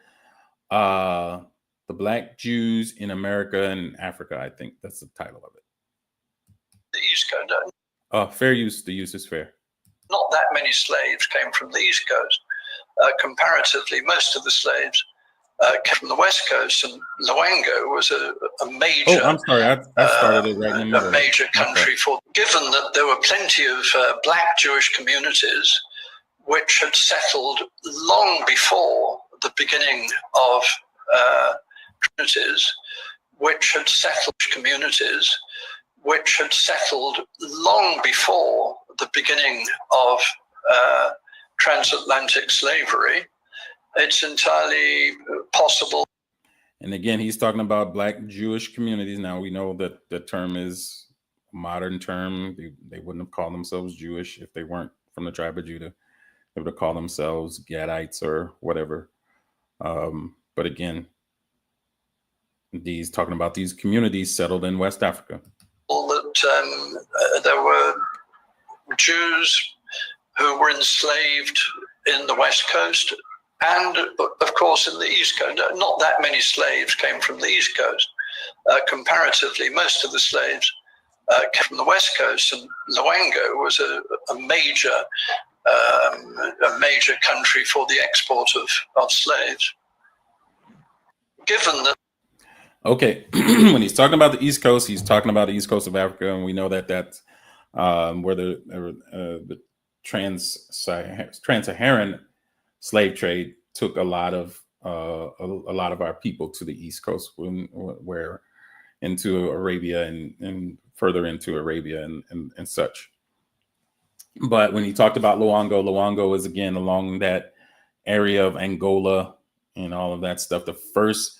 The Black Jews in America and Africa. I think that's the title of it. The East Coast. Fair use. The use is fair. Not that many slaves came from the East Coast. Comparatively, most of the slaves came from the West Coast, and Luango was a major. Oh, I'm sorry. I started it right in the middle. A major country for. Given that there were plenty of black Jewish communities which had settled long before the beginning of communities, which had settled long before the beginning of transatlantic slavery, it's entirely possible. And again, he's talking about black Jewish communities. Now, we know that the term is a modern term. They wouldn't have called themselves Jewish if they weren't from the tribe of Judah. They would have called themselves Gadites or whatever. But again, he's talking about these communities settled in West Africa. That there were Jews who were enslaved in the West Coast and, of course, in the East Coast. Not that many slaves came from the East Coast. Comparatively, most of the slaves came from the West Coast, and Luango was a major country for the export of slaves. Given that. Okay, when he's talking about the East Coast, he's talking about the East Coast of Africa, and we know that that's where the trans-Saharan slave trade took a lot of our people to the East Coast, where into Arabia and further into Arabia and such. But when he talked about Luango is again along that area of Angola and all of that stuff. The first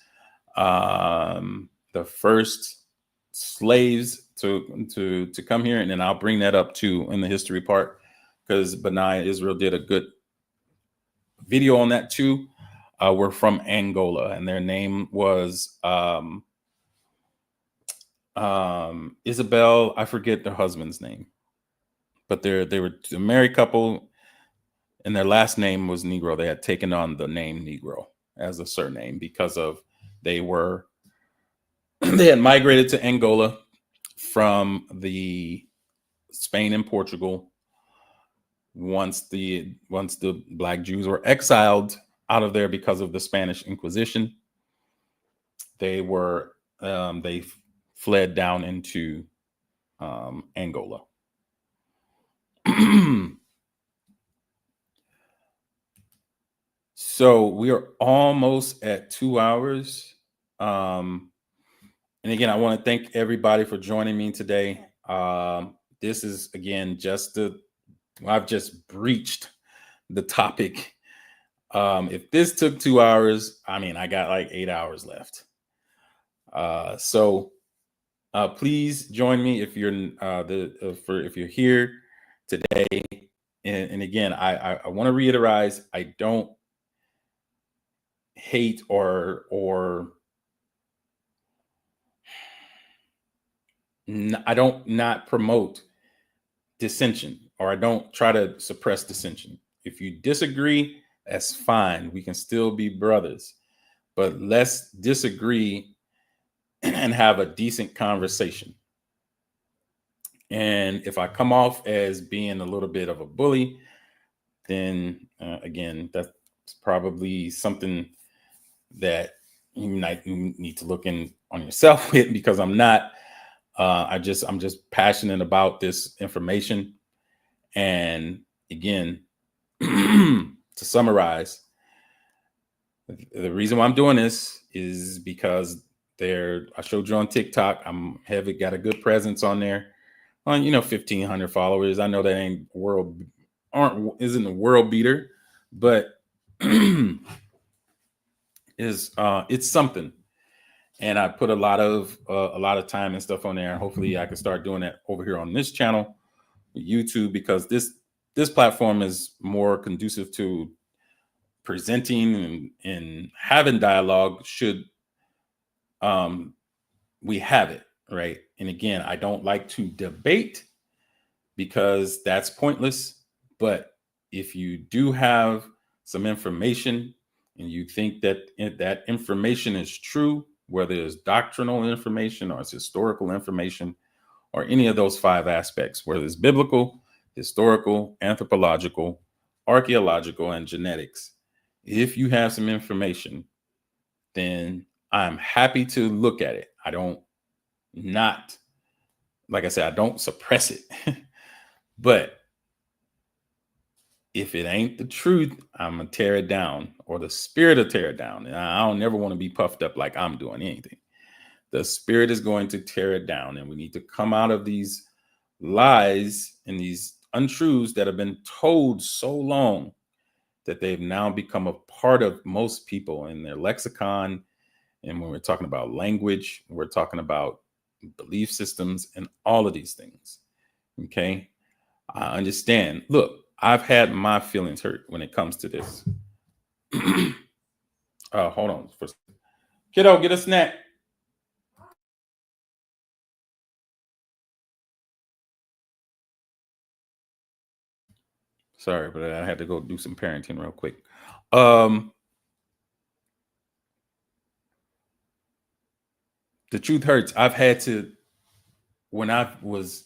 slaves to come here, and then I'll bring that up too in the history part, because Benai Israel did a good video on that too. Were from Angola, and their name was Isabel. I forget their husband's name, but they were a married couple, and their last name was Negro. They had taken on the name Negro as a surname because of they had migrated to Angola from the Spain and Portugal. Once the black Jews were exiled out of there because of the Spanish Inquisition, they fled down into Angola. So we are almost at 2 hours. And again, I want to thank everybody for joining me today. This is, again, I've just breached the topic. If this took 2 hours, I mean, I got like 8 hours left. So please join me if you're if you're here today. And again, I want to reiterate, I don't hate or I don't not promote dissension, or I don't try to suppress dissension. If you disagree, that's fine. We can still be brothers, but let's disagree and have a decent conversation. And if I come off as being a little bit of a bully, then again, that's probably something that you might need to look in on yourself with, because I'm not I'm just passionate about this information. And again, to summarize, the reason why I'm doing this is because I showed you on TikTok. I'm heavy, got a good presence on there, on 1,500 followers. I know that isn't a world beater, but it's something. And I put a lot of time and stuff on there. Hopefully I can start doing that over here on this channel, YouTube, because this platform is more conducive to presenting and having dialogue should we have it, right? And again, I don't like to debate because that's pointless. But if you do have some information and you think that that information is true, whether it's doctrinal information or it's historical information or any of those 5 aspects, whether it's biblical, historical, anthropological, archaeological, and genetics, if you have some information, then I'm happy to look at it. I don't like I said, I don't suppress it. But if it ain't the truth, I'm going to tear it down, or the spirit will tear it down. And I don't never want to be puffed up like I'm doing anything. The spirit is going to tear it down. And we need to come out of these lies and these untruths that have been told so long that they've now become a part of most people in their lexicon. And when we're talking about language, we're talking about belief systems and all of these things. Okay. I understand. Look, I've had my feelings hurt when it comes to this. Hold on. Kiddo, get a snack. Sorry, but I had to go do some parenting real quick. The truth hurts. I've had to, when I was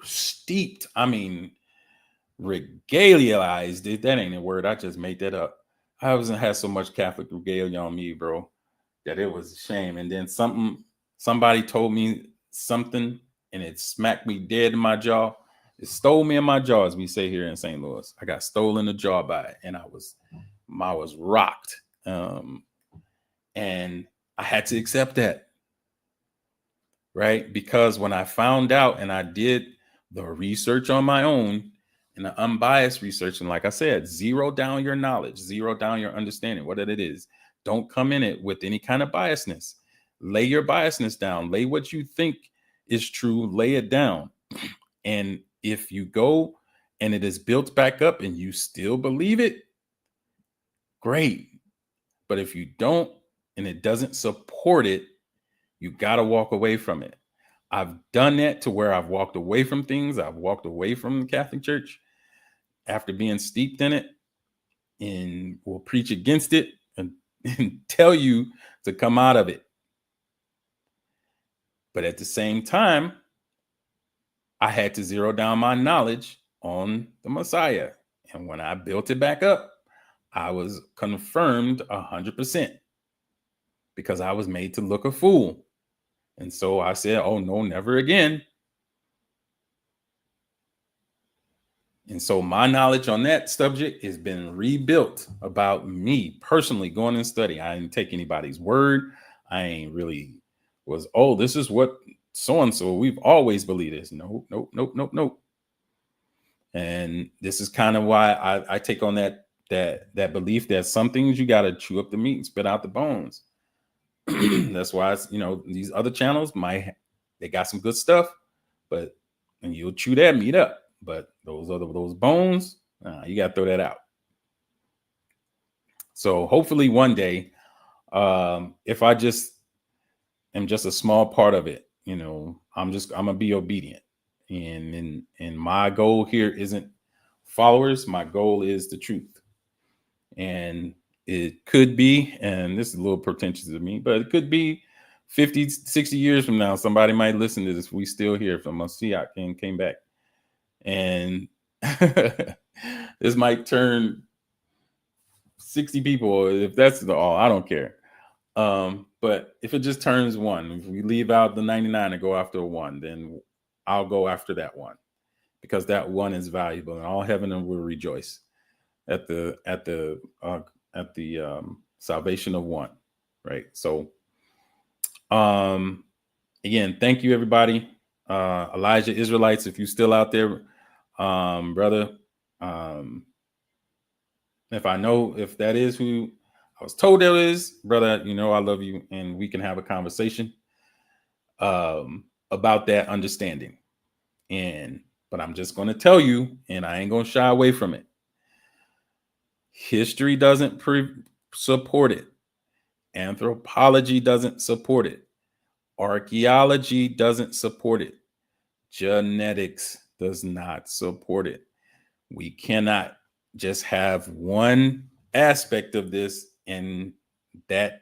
steeped, regalialized it. That ain't a word. I just made that up. I wasn't had so much Catholic regalia on me, bro, that it was a shame. And then somebody told me something and it smacked me dead in my jaw. It stole me in my jaw, as we say here in St. Louis. I got stolen the jaw by it, and I was rocked. And I had to accept that, right? Because when I found out and I did the research on my own and the unbiased research, and like I said, zero down your knowledge, zero down your understanding, what it is. Don't come in it with any kind of biasness. Lay your biasness down. Lay what you think is true. Lay it down. And if you go and it is built back up and you still believe it, great. But if you don't and it doesn't support it, you got to walk away from it. I've done that to where I've walked away from things. I've walked away from the Catholic Church after being steeped in it, and will preach against it and tell you to come out of it. But at the same time, I had to zero down my knowledge on the Messiah. And when I built it back up, I was confirmed 100% because I was made to look a fool. And so I said, oh, no, never again. And so my knowledge on that subject has been rebuilt about me personally going and study. I didn't take anybody's word. I ain't really this is what so-and-so, we've always believed this. Nope. And this is kind of why I take on that belief that some things you got to chew up the meat and spit out the bones. That's why these other channels they got some good stuff, and you'll chew that meat up. But those bones, you got to throw that out. So hopefully one day, if I just am just a small part of it, I'm gonna be obedient. And my goal here isn't followers. My goal is the truth. And it could be, and this is a little pretentious of me, but it could be 50, 60 years from now, somebody might listen to this. We still hear from Messiah came back. And this might turn 60 people, if that's all, I don't care. But if it just turns 1, if we leave out the 99 and go after a 1, then I'll go after that 1, because that 1 is valuable, and all heaven will rejoice at the salvation of 1, right? So, again, thank you, everybody. Elijah Israelites, if you're still out there, brother, if I know if that is who I was told that is, brother, you know I love you, and we can have a conversation about that understanding. But I'm just going to tell you, and I ain't going to shy away from it. History doesn't support it. Anthropology doesn't support it. Archaeology doesn't support it. Genetics does not support it. We cannot just have one aspect of this and that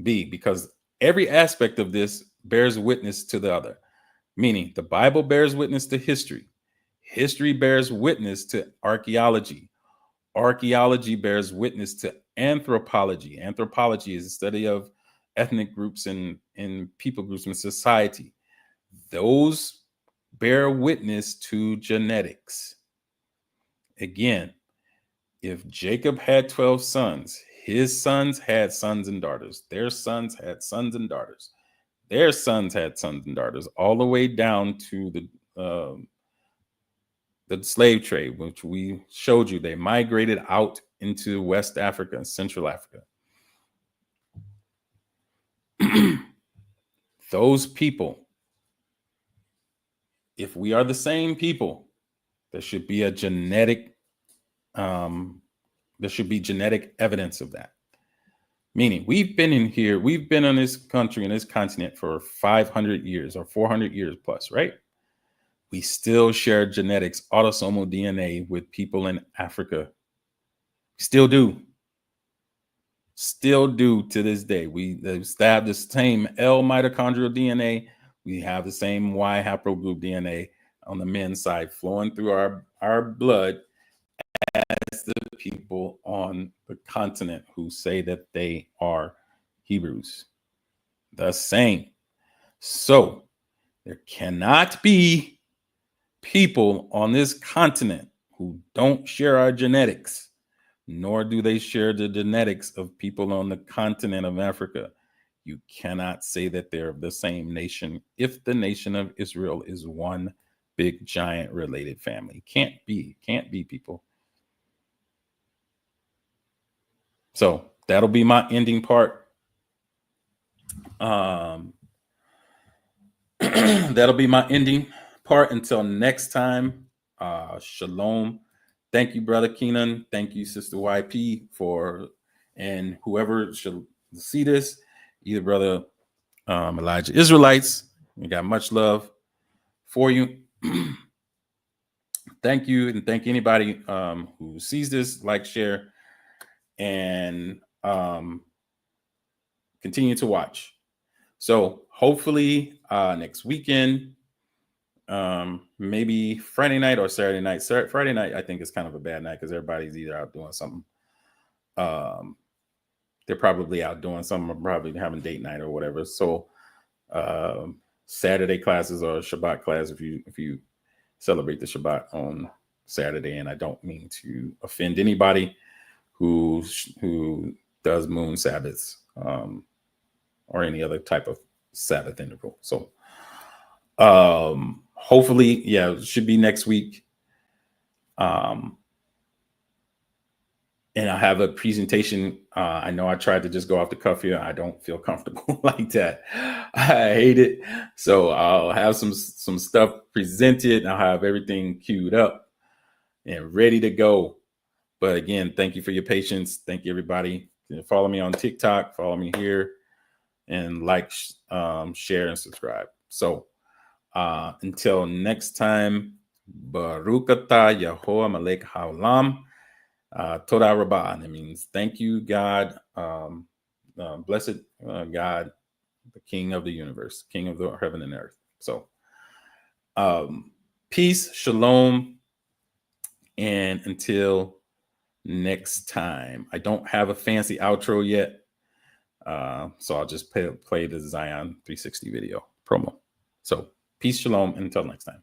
be, because every aspect of this bears witness to the other. Meaning the Bible bears witness to history. History bears witness to archaeology. Archaeology bears witness to anthropology. Anthropology is the study of ethnic groups and people groups in society. Those bear witness to genetics. Again, if Jacob had 12 sons, his sons had sons and daughters. Their sons had sons and daughters. Their sons had sons and daughters, all the way down to the slave trade, which we showed you. They migrated out into West Africa and Central Africa. Those people, if we are the same people, there should be a genetic, there should be genetic evidence of that. Meaning we've been in here, we've been on this country and this continent for 500 years or 400 years plus, right? We still share genetics, autosomal DNA with people in Africa. Still do. Still do to this day. We have the same L mitochondrial DNA. We have the same Y haplogroup DNA on the men's side flowing through our blood as the people on the continent who say that they are Hebrews. The same. So there cannot be people on this continent who don't share our genetics, nor do they share the genetics of people on the continent of Africa. You cannot say that they're the same nation if the nation of Israel is one big, giant related family. Can't be, people. So that'll be my ending part. That'll be my ending part until next time. Shalom. Thank you, Brother Keenan. Thank you, Sister YP, and whoever should see this, either Brother Elijah Israelites. We got much love for you. Thank you, and thank anybody who sees this, like, share, and continue to watch. So hopefully next weekend, maybe Friday night or Saturday night. Friday night, I think, is kind of a bad night because everybody's either out doing something. They're probably out doing something, or probably having date night or whatever. So Saturday classes or Shabbat class, if you celebrate the Shabbat on Saturday. And I don't mean to offend anybody who does moon Sabbaths or any other type of Sabbath interval. So hopefully, yeah, it should be next week. And I have a presentation. I know I tried to just go off the cuff here. I don't feel comfortable like that. I hate it. So I'll have some stuff presented. I'll have everything queued up and ready to go. But again, thank you for your patience. Thank you, everybody. Follow me on TikTok. Follow me here. And like, share, and subscribe. So until next time, Baruch atah Yahuwah Melech Haolam. Toda Rabbah. And it means thank you, God. Blessed God, the King of the universe, King of the heaven and earth. So peace, shalom, and until next time. I don't have a fancy outro yet. So I'll just play the Zion 360 video promo. So peace, shalom, and until next time.